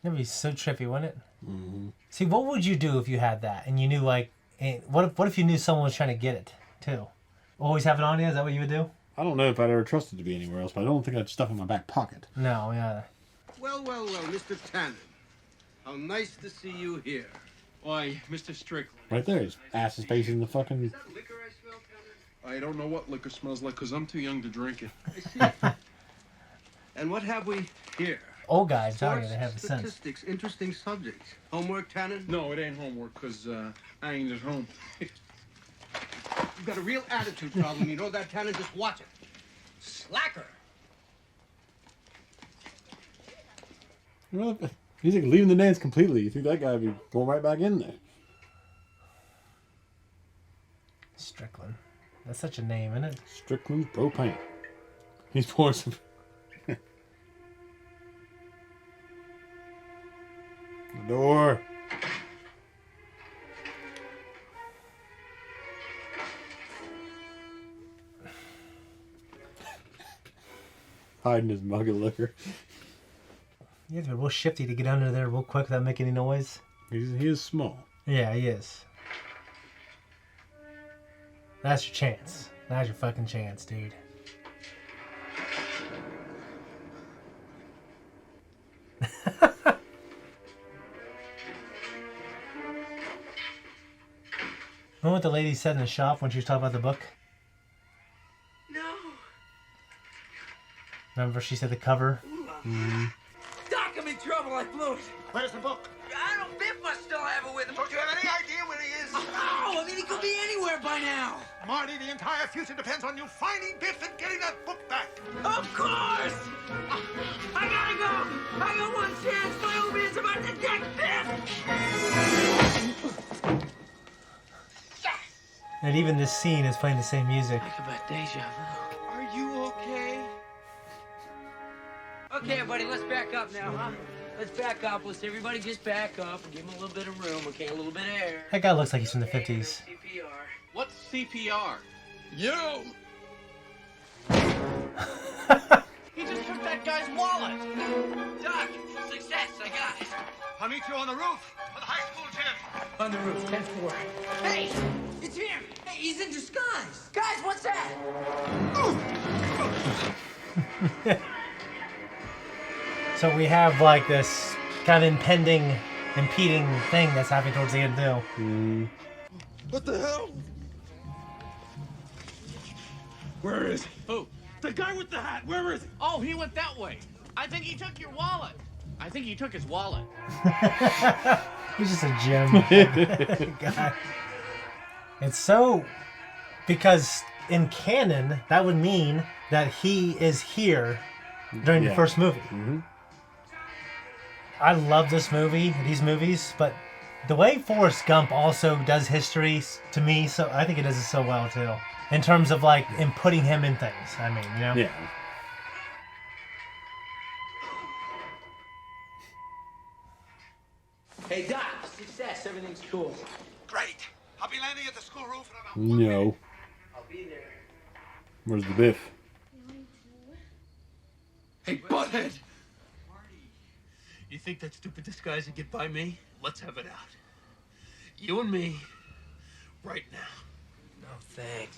That'd be so trippy, wouldn't it? See, what would you do if you had that and you knew, like, what if you knew someone was trying to get it too? Always have it on you? Is that what you would do? I don't know if I'd ever trust it to be anywhere else, but I don't think I'd stuff it in my back pocket. No, yeah. Well, Mr. Tannen. How nice to see you here. Why, Mr. Strickland. Right there, his ass is facing the fucking... I don't know what liquor smells like because I'm too young to drink it. I see. And what have we here? Old guys, don't Sports they have a sense. statistics, interesting subjects. Homework, Tannen? No, it ain't homework because I ain't at home. You've got a real attitude problem. You know that, Tannen? Just watch it. Slacker. Well, he's like leaving the dance completely. You think that guy would be going right back in there? Strickland. That's such a name, isn't it? Strickland's propane. He's pouring some... The door. Hiding his mug of liquor. You have to be real shifty to get under there real quick without making any noise. He is small. Yeah, he is. That's your chance. That's your fucking chance, dude. Remember what the lady said in the shop when she was talking about the book? No. Remember she said the cover? Doc, I'm in trouble. I blew it. Where's the book? I don't. Biff must still have it with him. Don't you have any idea where he is? Oh, I mean, he could be anywhere by now. Marty, the entire future depends on you finding Biff and getting that book back. Of course! I gotta go! I got one chance. My old man's about to deck Biff! And even this scene is playing the same music. Talk about deja vu. Are you okay? Okay, buddy, let's back up now, huh? Let's back up. Let's everybody just back up and give him a little bit of room, okay? A little bit of air. That guy looks like he's from the 50s. CPR. What's CPR? You! He just took that guy's wallet. Doc, success, I got it. I'll meet you on the roof of the high school gym. On the roof, 10-4. Hey, it's him. Hey, he's in disguise. Guys, what's that? So we have like this kind of impending, impeding thing that's happening towards the end too. What the hell? Where is he? Who? The guy with the hat. Where is he? Oh, he went that way. I think he took your wallet. I think he took his wallet. He's just a gem. God. It's so... Because in canon, that would mean that he is here during the first movie. I love this movie, these movies, but the way Forrest Gump also does history to me, so I think it does it so well too. In terms of like in putting him in things. I mean, you know? Yeah. Hey, Doc, success. Everything's cool. Great. I'll be landing at the school roof in about No. I'll be there. Where's the Biff? Hey, butthead! You think that stupid disguise will get by me? Let's have it out. You and me, right now. No, thanks.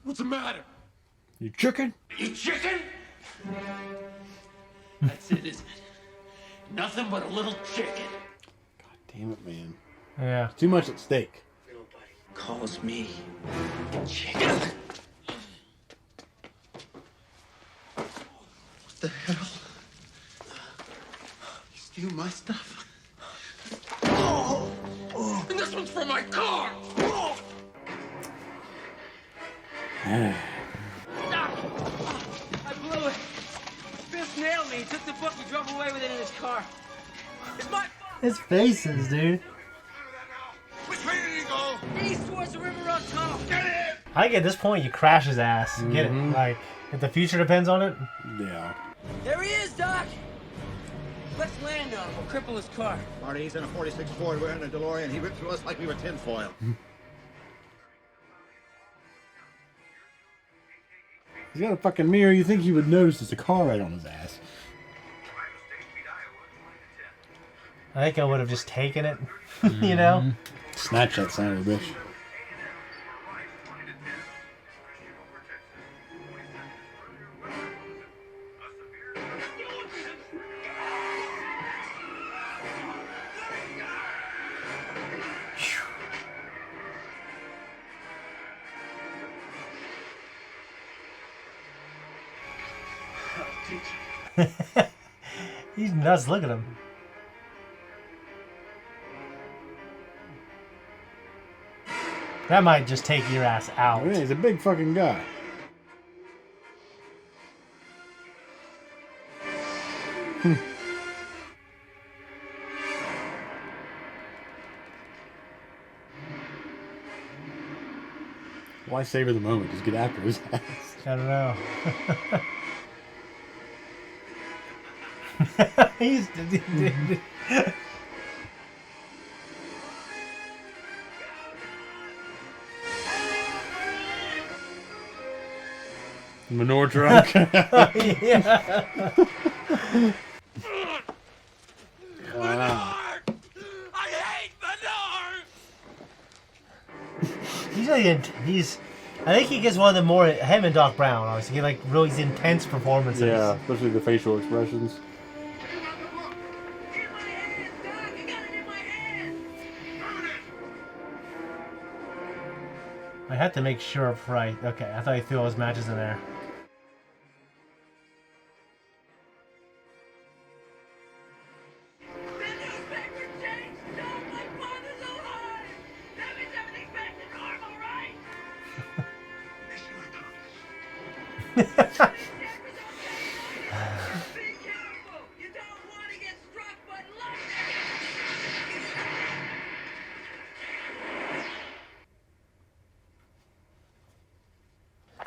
What's the matter? You chicken? You chicken? That's it, isn't it? Nothing but a little chicken. Damn it, man. Yeah. Too much at stake. Nobody calls me chicken. What the hell? You steal my stuff? And this one's from my car! Doc! I blew it. Biff nailed me. He took the book. He drove away with it in his car. It's my fault. His faces, dude. Which way did he go? East towards the River Road Tunnel. Get in! I think at this point you crash his ass. Get it? Like, if the future depends on it. Yeah. There he is, Doc. Let's land on him. We'll cripple his car. Marty, he's in a 46 Ford. We're in a DeLorean. He ripped through us like we were tinfoil. He's got a fucking mirror. You think he would notice there's a car right on his ass. I think I would have just taken it. You know? Snatch that son of a bitch. He's nuts. Look at him. That might just take your ass out. Yeah, he's a big fucking guy. Why savor the moment? Just get after his ass. I don't know. He's... Manure truck. Yeah. Wow. I hate manure! He's I think he gets one of the more, him and Doc Brown, obviously, he like really intense performances. Yeah, especially the facial expressions. I had to make sure, right? Okay, I thought he threw all his matches in there.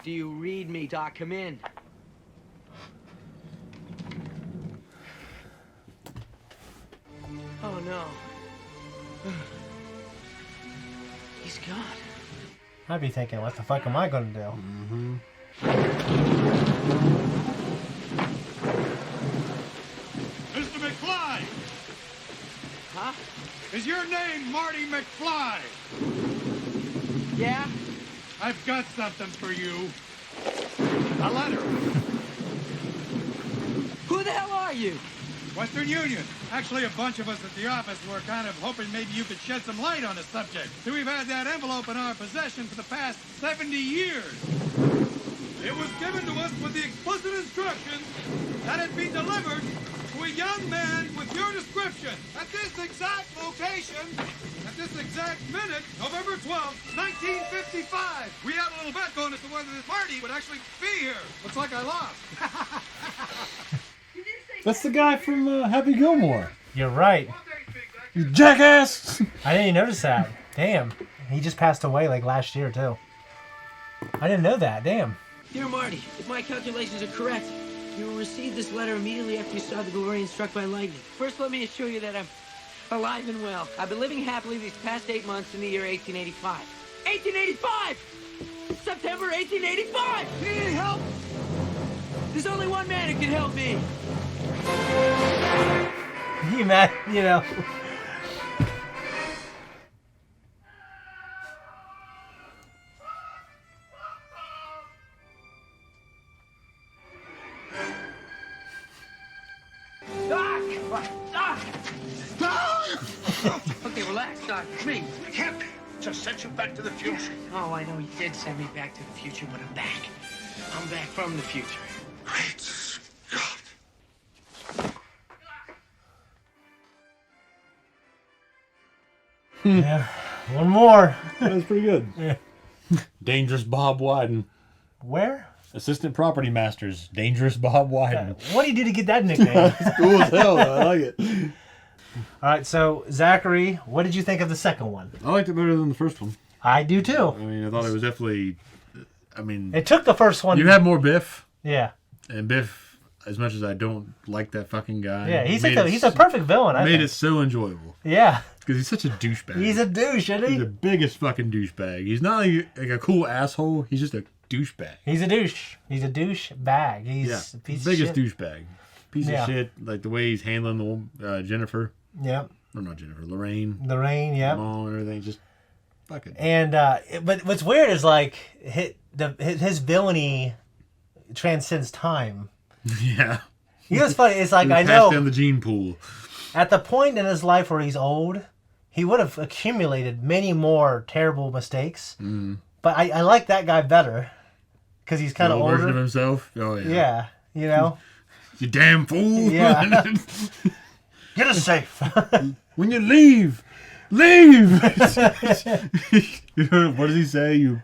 Do you read me, Doc? Come in. Oh, no. He's gone. I'd be thinking, what the fuck am I going to do? Mm-hmm. Mr. McFly! Huh? Is your name Marty McFly? Yeah? I've got something for you. A letter. Who the hell are you? Western Union. Actually, a bunch of us at the office were kind of hoping maybe you could shed some light on the subject. See, we've had that envelope in our possession for the past 70 years. It was given to us with the explicit instructions that it be delivered to a young man with your description at this exact location, at this exact minute, November 12th, 1955. We had a little bet going as to whether this party would actually be here. Looks like I lost. That's the guy from Happy Gilmore. You're right. You jackass! I didn't even notice that. Damn. He just passed away like last year, too. I didn't know that. Damn. Dear Marty, if my calculations are correct, you will receive this letter immediately after you saw the DeLorean struck by lightning. First, let me assure you that I'm alive and well. I've been living happily these past 8 months in the year 1885. 1885! September 1885! Need any help? There's only one man who can help me. You mad? You know. Doc! Doc! Doc! Okay, relax, Doc. It's me. I can't just send you back to the future. Oh, I know you did send me back to the future, but I'm back. I'm back from the future. Great Scott. Yeah. One more. That was pretty good. Yeah. Dangerous Bob Wyden. Where? Assistant Property Masters. Dangerous Bob Wyden. What do you do to get that nickname? It's cool as hell. I like it. All right, so Zachary, what did you think of the second one? I liked it better than the first one. I do too. I mean, I thought it was definitely. I mean, It took the first one. you had more Biff, Yeah. and Biff, as much as I don't like that fucking guy. Yeah, he's made like it he's a perfect villain. I Made think. it so enjoyable. Yeah. Because he's such a douchebag. He's a douche, isn't he? He's the biggest fucking douchebag. He's not like a cool asshole. He's just a douchebag. He's a douche. He's a douche bag. He's a piece biggest of shit. douchebag. Piece Yeah. of shit. Like the way he's handling the Jennifer. Yep. Or not Jennifer. Lorraine. Lorraine, yep. Mom and everything. Just fucking. And but what's weird is like his villainy transcends time. Yeah. You know what's funny? It's like I Passed know down the gene pool. at the point in his life where he's old, he would have accumulated many more terrible mistakes. Mm. But I like that guy better because he's kind of Little version of older. himself. Oh yeah. Yeah, you know. You damn fool. Yeah. Get us safe. When you leave. What does he say? You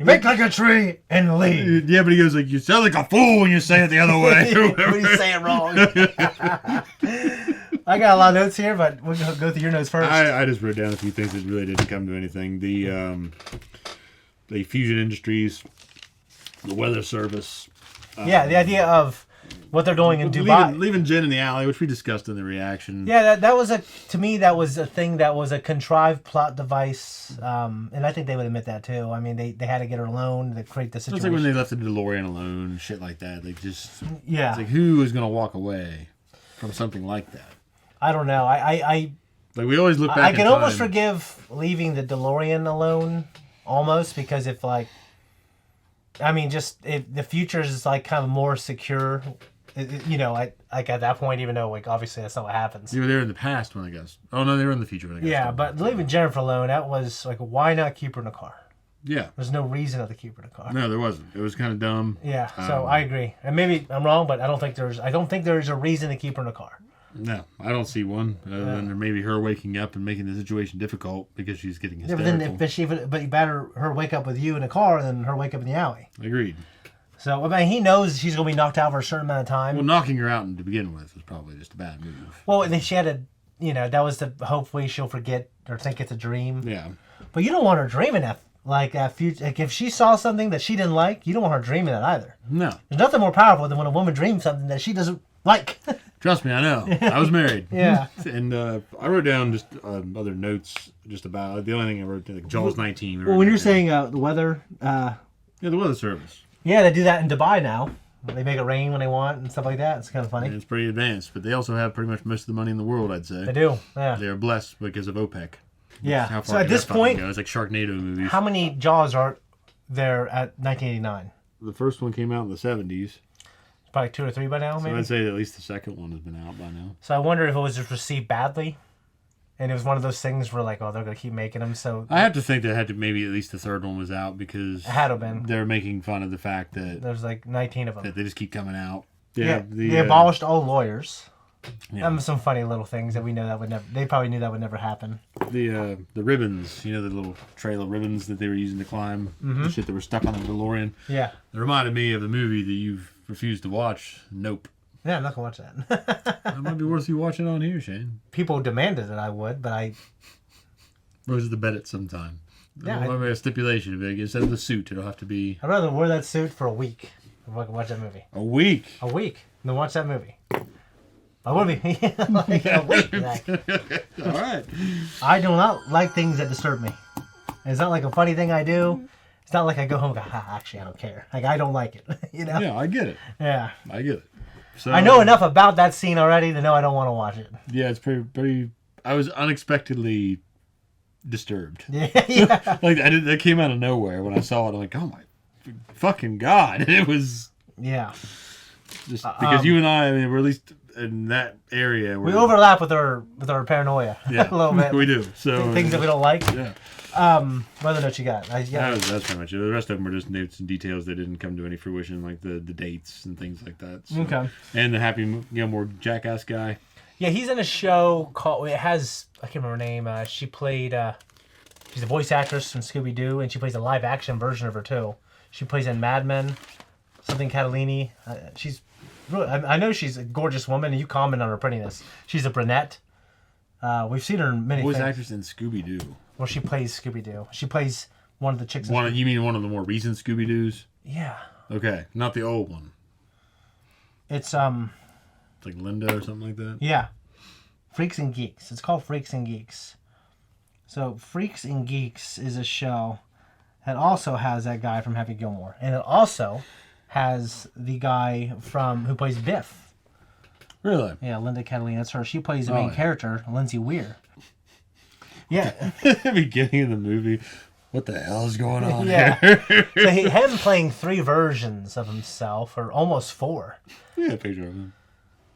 make like a tree and leave. Yeah, but he goes like, you sound like a fool when you say it the other way. When you say it wrong. I got a lot of notes here, but we'll go through your notes first. I just wrote down a few things that really didn't come to anything. The Fusion Industries, the Weather Service. Yeah, the idea of what they're doing in Dubai. Leaving Jen in the alley, which we discussed in the reaction. Yeah, that was to me that was a thing that was a contrived plot device, and I think they would admit that too. I mean, they had to get her alone to create the situation. It's like when they left the DeLorean alone, shit like that. They just Yeah. It's like who is gonna walk away from something like that? I don't know. I like we always look back. I can in almost time. forgive leaving the DeLorean alone, almost because if like, I mean, just if the future is like kind of more secure. You know, like at that point, even though like obviously that's not what happens. You were there in the past when I guess. Oh no, they were in the future when I guess. Yeah, but leaving Jennifer alone, that was like, why not keep her in a car? Yeah. There's no reason to keep her in a car. No, there wasn't. It was kind of dumb. Yeah, so I agree, and maybe I'm wrong, but I don't think there's a reason to keep her in a car. No, I don't see one other than maybe her waking up and making the situation difficult because she's getting Yeah, hysterical. but you better her wake up with you in a car than her wake up in the alley. Agreed. So I mean, he knows she's gonna be knocked out for a certain amount of time. Well, knocking her out to begin with was probably just a bad move. Well, and then she had to, that was the hopefully she'll forget or think it's a dream. Yeah. But you don't want her dreaming that Like if she saw something that she didn't like, you don't want her dreaming that either. No. There's nothing more powerful than when a woman dreams something that she doesn't like. Trust me, I know. I was married. Yeah. And I wrote down just other notes just about the only thing I wrote, like Jaws 19. Well, when you're saying the weather, yeah, the weather service. Yeah, they do that in Dubai now. They make it rain when they want and stuff like that. It's kind of funny. And it's pretty advanced, but they also have pretty much most of the money in the world, I'd say. They do. Yeah. They are blessed because of OPEC. Yeah. How far So at this point, it's like Sharknado movies. How many Jaws are there at 1989? The first one came out in the 70s. Probably 2 or 3 by now, maybe. So I'd say at least the second one has been out by now. So I wonder if it was just received badly, and it was one of those things where like, oh, they're gonna keep making them. So I have to think that had to maybe at least the third one was out because it had to been. They're making fun of the fact that there's like 19 of them. That they just keep coming out. Yeah, they abolished all lawyers. Yeah. Some funny little things that we know that would never. They probably knew that would never happen. The ribbons, the little trail of ribbons that they were using to climb, the shit that were stuck on the DeLorean. Yeah, it reminded me of the movie that you've refused to watch. Nope. Yeah, I'm not gonna watch that. It might be worth you watching on here, Shane. People demanded that I would, but I. Rose the bet it sometime. Yeah, There might be a stipulation. If it instead of the suit, it'll have to be. I'd rather wear that suit for a week if I can watch that movie. A week. A week. Than watch that movie. I would be like a week. Like. All right. I do not like things that disturb me. It's not like a funny thing I do. It's not like I go home and go, actually, I don't care. Like, I don't like it. Yeah, I get it. Yeah. I get it. So, I know enough about that scene already to know I don't want to watch it. Yeah, it's pretty. I was unexpectedly disturbed. Yeah. Like, that came out of nowhere when I saw it. I'm like, oh my fucking God. And it was. Yeah. Just because you and I mean, we're at least in that area. We overlap with our paranoia Yeah, a little bit. We do. So things that we don't like. Yeah. What other notes you got? That's pretty much it. The rest of them were just notes and details that didn't come to any fruition, like the dates and things like that. So. Okay. And the Happy Gilmore jackass guy. Yeah, he's in a show called. It has I can't remember her name. She played. She's a voice actress from Scooby Doo, and she plays a live action version of her too. She plays in Mad Men. Something Catalini. She's really, I know she's a gorgeous woman, and you comment on her prettiness. She's a brunette. We've seen her in many voice things. actress in Scooby Doo. Well, she plays Scooby Doo. She plays one of the chicks. You mean one of the more recent Scooby Doos? Yeah. Okay, not the old one. It's like Linda or something like that. Yeah. Freaks and Geeks. It's called Freaks and Geeks. So Freaks and Geeks is a show that also has that guy from Happy Gilmore, and it also has the guy who plays Biff. Really? Yeah, Linda Catalina. That's her. She plays the main character, Lindsay Weir. Yeah. The beginning of the movie. What the hell is going on Yeah. here? So him playing 3 versions of himself, or almost 4. Yeah, picture of him.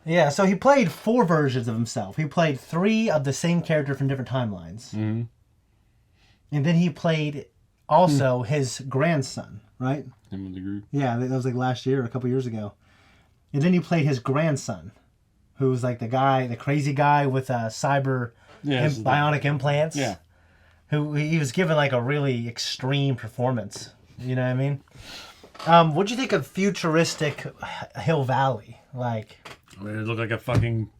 Yeah, so he played 4 versions of himself. He played 3 of the same character from different timelines. Mm-hmm. And then he played also his grandson, right? Him with the group. Yeah, that was like last year, a couple years ago. And then he played his grandson, who was like the crazy guy with bionic implants. Yeah. Who he was given like a really extreme performance. You know what I mean? What'd you think of futuristic Hill Valley? Like, I mean, it looked like a fucking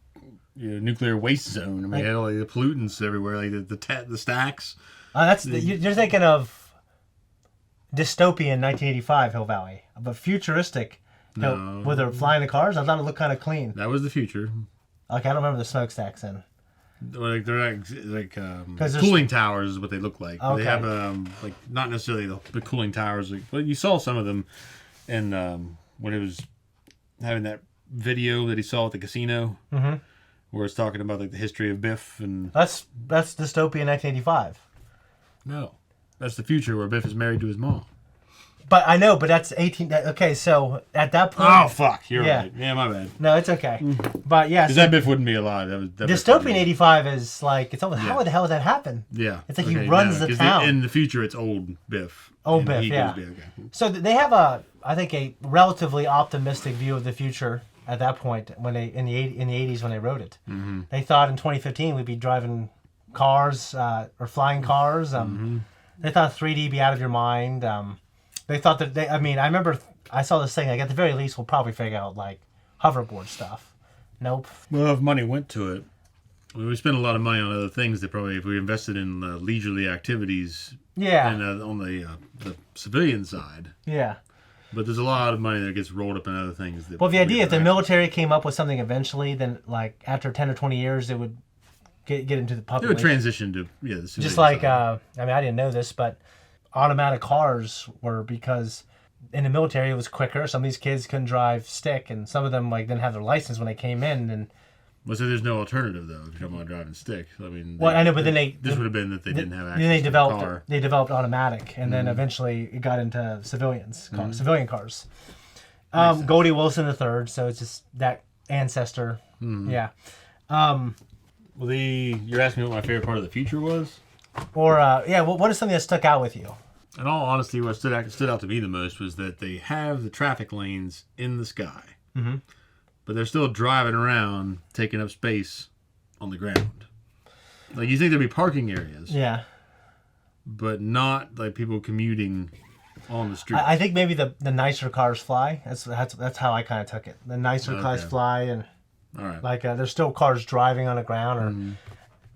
nuclear waste zone. I mean, it had all the pollutants everywhere, like the stacks. You're thinking of dystopian 1985 Hill Valley, but futuristic. No. Where they're flying the cars, I thought it looked kind of clean. That was the future. Okay, I don't remember the smokestacks in. Like they're like cooling towers is what they look like. Okay. They have like not necessarily the cooling towers, but you saw some of them, and when it was having that video that he saw at the casino, where it's talking about like the history of Biff and that's dystopian 1985. No, that's the future where Biff is married to his mom. But I know, but that's 18. Okay, so at that point. Oh fuck, you're right. Yeah, my bad. No, it's okay. But yeah, because that Biff wouldn't be alive. That dystopian 85 is like it's almost how the hell would that happen? Yeah, it's like he runs the town. In the future, it's old Biff. Old Biff, yeah. So they have I think a relatively optimistic view of the future at that point when they in the 80s when they wrote it. Mm-hmm. They thought in 2015 we'd be driving cars or flying cars. They thought 3D be out of your mind. They thought that I remember I saw this thing. Like at the very least, we'll probably figure out like hoverboard stuff. Nope. Well, if money went to it, We spend a lot of money on other things that probably, if we invested in leisurely activities, Yeah. and on the civilian side, Yeah. But there's a lot of money that gets rolled up in other things. Well, the idea if the military came up with something eventually, then like after 10 or 20 years, it would get into the population. It would transition to the just like I mean, I didn't know this, but automatic cars were because in the military it was quicker. Some of these kids couldn't drive stick, and some of them like didn't have their license when they came in. And well, so there's no alternative though if you're talking about driving stick. I mean, well, I know, but then this would have been that they didn't have access then they to developed the car. They developed automatic, and then eventually it got into civilian cars. Goldie Wilson III, so it's just that ancestor. Yeah. Well, you're asking me what my favorite part of the future was? Or what is something that stuck out with you? In all honesty, what stood out to me the most was that they have the traffic lanes in the sky, but they're still driving around, taking up space on the ground. Like, you think there'd be parking areas, yeah, but not like people commuting on the street. I think maybe the nicer cars fly. That's how I kind of took it. The nicer cars fly, and all right, like there's still cars driving on the ground,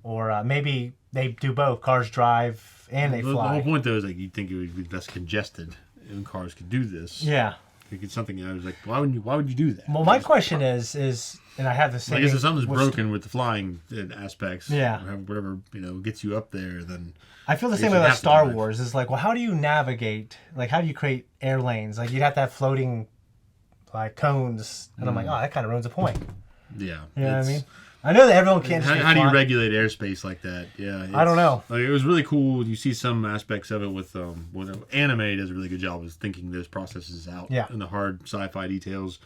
or maybe they do both. Cars drive and they fly. The whole point though is like you'd think it would be less congested, and cars could do this. Yeah, it's something I was like, why would you do that? Well, my question is, and I have the same. I guess if something's broken with the flying aspects, yeah, or whatever gets you up there, then I feel the same way about Star Wars. Is like, well, how do you navigate? Like, how do you create air lanes? Like, you'd have to have floating, like cones, and I'm like, oh, that kind of ruins the point. Yeah, you know what I mean. I know that everyone can't. How do you regulate airspace like that? Yeah, I don't know. Like, it was really cool. You see some aspects of it with anime does a really good job of thinking those processes out. Yeah. In the hard sci-fi details,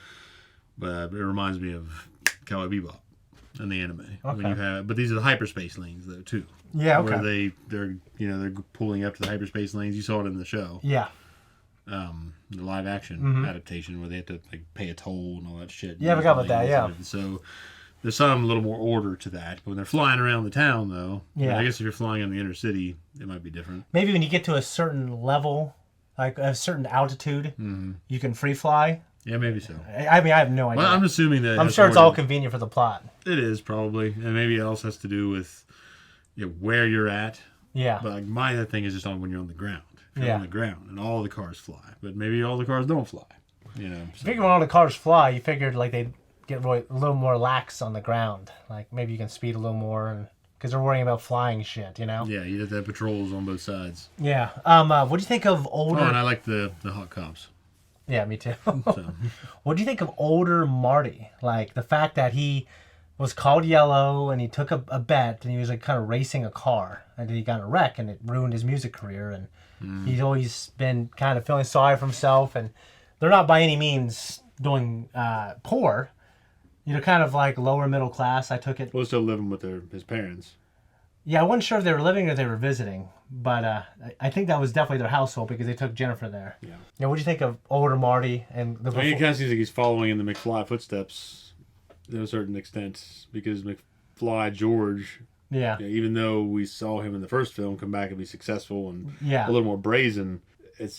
but it reminds me of Cowboy Bebop in the anime. Okay. When you have, but these are the hyperspace lanes though too. Yeah. Okay. Where they're pulling up to the hyperspace lanes. You saw it in the show. Yeah. The live action adaptation where they have to like pay a toll and all that shit. Yeah, I forgot about that. Yeah. So there's some little more order to that. But when they're flying around the town, though, yeah. I guess if you're flying in the inner city, it might be different. Maybe when you get to a certain level, like a certain altitude, you can free fly. Yeah, maybe so. I mean, I have no idea. Well, I'm assuming that. I'm sure it's all convenient for the plot. It is probably, and maybe it also has to do with where you're at. Yeah. But like my thing is just on when you're on the ground. If you're on the ground, and all the cars fly, but maybe all the cars don't fly. So. You figure when all the cars fly, you figured like they'd get really, a little more lax on the ground. Like maybe you can speed a little more, and because they're worrying about flying shit, Yeah, you'd have to have patrols on both sides. Yeah. What do you think of older? Oh, and I like the hot cops. Yeah, me too. What do you think of older Marty? Like the fact that he was called yellow and he took a bet and he was like kind of racing a car and then he got in a wreck and it ruined his music career and he's always been kind of feeling sorry for himself and they're not by any means doing poor. Kind of like lower middle class. I took it. Well, still living with his parents. Yeah, I wasn't sure if they were living or they were visiting, but I think that was definitely their household because they took Jennifer there. Yeah. What do you think of older Marty and the? He kind of seems like he's following in the McFly footsteps to a certain extent because McFly George. Yeah. Even though we saw him in the first film come back and be successful and a little more brazen.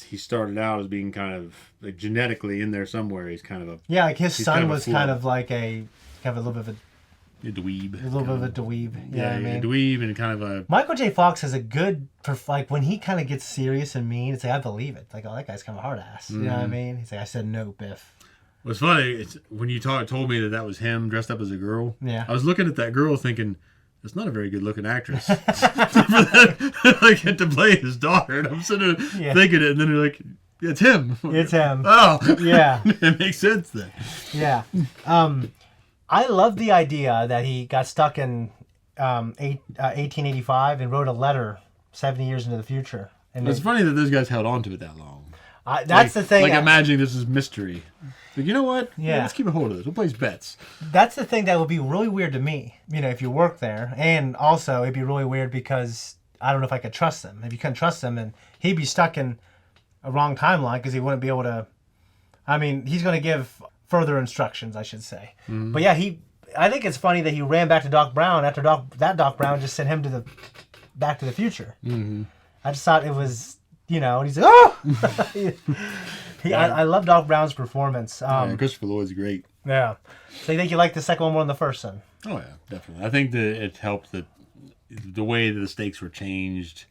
He started out as being kind of like genetically in there somewhere. He's kind of a like his son was kind of like a little bit of a dweeb, a little bit of a dweeb. Yeah, I mean? a dweeb and kind of a. Michael J. Fox has a good for like when he kind of gets serious and mean. It's like I believe it. Like that guy's kind of a hard ass. You know what I mean? He's like I said no, Biff. What's funny? It's when you told me that was him dressed up as a girl. Yeah, I was looking at that girl thinking. That's not a very good looking actress. I get to play his daughter, and I'm sitting there thinking it, and then they're like, "It's him." It's him. Oh, yeah, it makes sense then. Yeah, I love the idea that he got stuck in 1885 and wrote a letter 70 years into the future. And it's funny that those guys held on to it that long. That's the thing. Like imagining this is mystery. Like, you know what? Yeah. Let's keep a hold of this. We'll place bets. That's the thing that would be really weird to me, if you work there. And also, it'd be really weird because I don't know if I could trust him. If you couldn't trust him, and he'd be stuck in a wrong timeline because he wouldn't be able to. I mean, he's going to give further instructions, I should say. Mm-hmm. But yeah, I think it's funny that he ran back to Doc Brown after Doc Brown just sent him to Back to the Future. Mm-hmm. I just thought it was, and he's like, oh! I love Doc Brown's performance. Christopher Lloyd's great. Yeah. So you think you like the second one more than the first one? Oh yeah, definitely. I think that it helped that the way that the stakes were changed,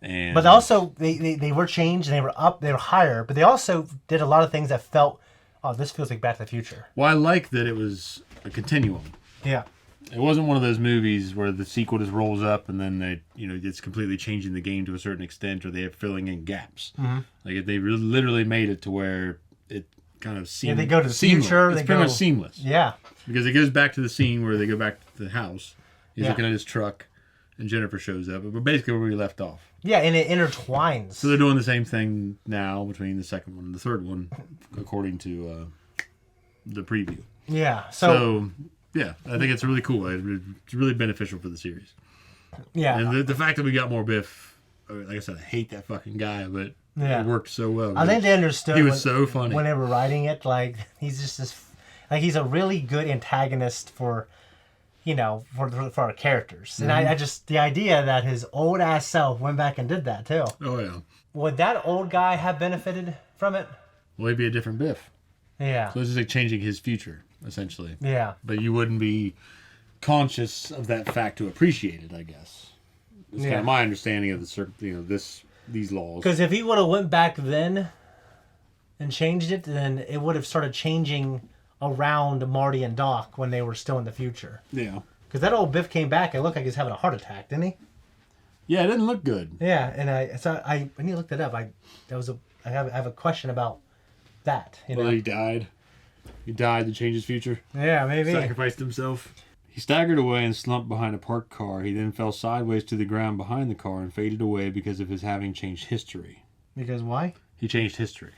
and but also they were changed and they were up, they were higher, but they also did a lot of things that felt, oh, this feels like Back to the Future. Well, I like that it was a continuum. Yeah. It wasn't one of those movies where the sequel just rolls up and then they, it's completely changing the game to a certain extent, or they're filling in gaps. Mm-hmm. Like they literally made it to where it kind of seems. Yeah, they go to the future. It's pretty much seamless. Yeah. Because it goes back to the scene where they go back to the house. He's Yeah. looking at his truck, and Jennifer shows up. But basically where we left off. Yeah, and it intertwines. So they're doing the same thing now between the second one and the third one, according to the preview. Yeah. So yeah, I think it's really cool. It's really beneficial for the series. Yeah. And the fact that we got more Biff, like I said, I hate that fucking guy, but it worked so well. I think they understood. He was so funny. When they were writing it, like, he's just this, like, he's a really good antagonist for, for our characters. And I just, the idea that his old ass self went back and did that too. Oh, yeah. Would that old guy have benefited from it? Well, he'd be a different Biff. Yeah. So this is like changing his future, essentially. Yeah. But you wouldn't be conscious of that fact to appreciate it, I guess. It's kind of my understanding of these laws. Because if he would have went back then and changed it, then it would have started changing around Marty and Doc when they were still in the future. Yeah. Because that old Biff came back and looked like he's having a heart attack, didn't he? Yeah, it didn't look good. Yeah, and I when you looked it up, I have a question about that. Well, he died. He died to change his future. Yeah, maybe. Sacrificed himself. He staggered away and slumped behind a parked car. He then fell sideways to the ground behind the car and faded away because of his having changed history. Because why? He changed history.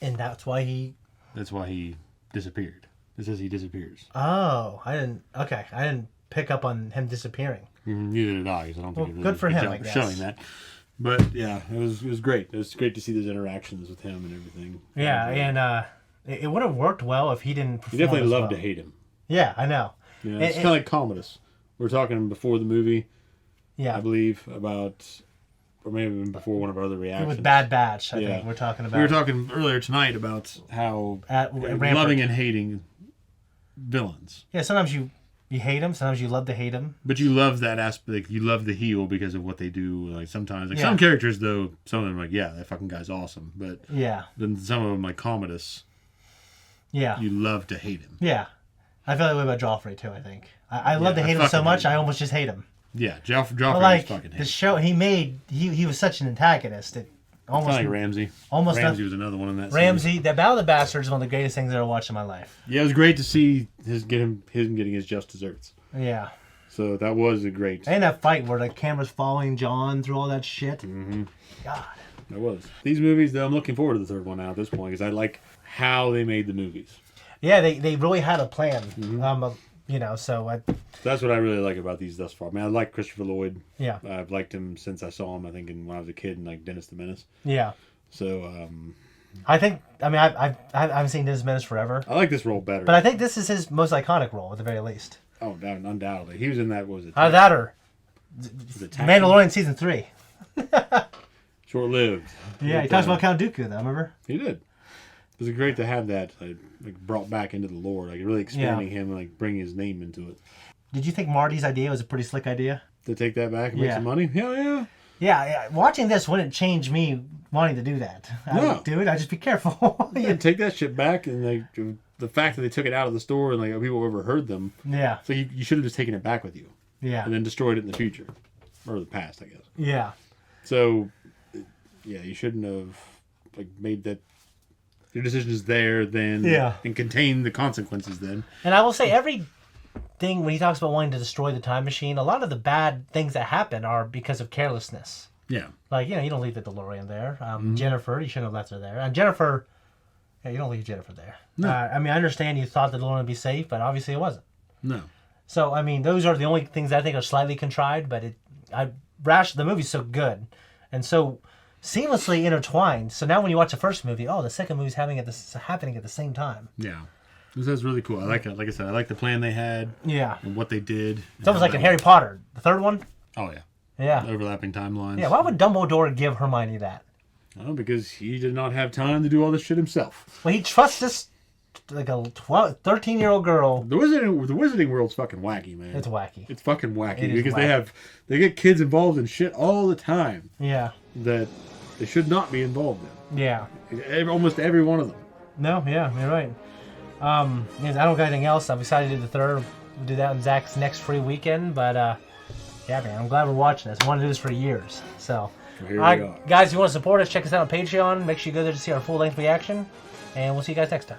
And that's why he... That's why he disappeared. It says he disappears. Oh, I didn't pick up on him disappearing. Neither did I, because I don't think it really good for did a him, job I of guess. showing that. But yeah, it was great. It was great to see those interactions with him and everything. Yeah, and it would have worked well if he didn't perform. You definitely as loved well. to hate him. Yeah, I know. Yeah, it's kind of like Commodus. We were talking before the movie. Yeah, I believe about, or maybe even before one of our other reactions. It was Bad Batch. I think we're talking about. We were talking earlier tonight about how loving and hating villains. Yeah, sometimes you hate them. Sometimes you love to hate them. But you love that aspect. You love the heel because of what they do. Like sometimes, some characters though, some of them are like, yeah, that fucking guy's awesome. But then some of them like Commodus. Yeah, you love to hate him. Yeah, I feel that way about Joffrey too. I think I love to hate him so much. I almost just hate him. Yeah, Joffrey like, was fucking hate. The show he was such an antagonist. It almost kind of like Ramsey. Ramsey was another one in that. Ramsey, series. The Battle of the Bastards is one of the greatest things I ever watched in my life. Yeah, it was great to see him getting his just desserts. Yeah. So that was a great. And that fight where the camera's following John through all that shit. Mm-hmm. God. That was. These movies, though, I'm looking forward to the third one now at this point because I like how they made the movies. Yeah, they really had a plan. Mm-hmm. So that's what I really like about these thus far. I mean, I like Christopher Lloyd. Yeah. I've liked him since I saw him, I think, when I was a kid in like Dennis the Menace. Yeah. So, I haven't seen Dennis the Menace forever. I like this role better. But I think this is his most iconic role at the very least. Oh, undoubtedly. He was in that, what was it? That or Mandalorian Season 3. Short-lived. Yeah, he talks about Count Dooku, though, remember? He did. It was great to have that brought back into the lore, like really expanding him and like bringing his name into it. Did you think Marty's idea was a pretty slick idea? To take that back and make some money? Hell yeah. Yeah, watching this wouldn't change me wanting to do that. I would do it. I'd just be careful. Yeah, take that shit back, and like the fact that they took it out of the store and like people overheard them. Yeah. So you should have just taken it back with you. Yeah. And then destroyed it in the future, or the past, I guess. Yeah. So, yeah, you shouldn't have like made that. Your decision is there then, and contain the consequences then. And I will say everything when he talks about wanting to destroy the time machine, a lot of the bad things that happen are because of carelessness. Yeah. Like, you don't leave the DeLorean there. Jennifer, you shouldn't have left her there. And Jennifer, you don't leave Jennifer there. No. I understand you thought the DeLorean would be safe, but obviously it wasn't. No. So, those are the only things I think are slightly contrived, but the movie's so good and so seamlessly intertwined. So now when you watch the first movie, the second movie's happening at the same time. Yeah. This is really cool. I like it. Like I said, I like the plan they had. Yeah. And what they did. It's almost like in Harry Potter. The third one? Oh, yeah. Yeah. The overlapping timelines. Yeah, why would Dumbledore give Hermione that? Oh, because he did not have time to do all this shit himself. Well, he trusts this like a 13-year-old girl. The Wizarding World's fucking wacky, man. It's wacky. It's fucking wacky It is because wacky. they get kids involved in shit all the time. Yeah. That they should not be involved in. Yeah. Almost every one of them. No, yeah, you're right. I don't got anything else. I'm excited to do the third. We'll do that on Zach's next free weekend. But yeah, man, I'm glad we're watching this. I wanted to do this for years. So, Here all we right, are. guys, if you want to support us, check us out on Patreon. Make sure you go there to see our full-length reaction. And we'll see you guys next time.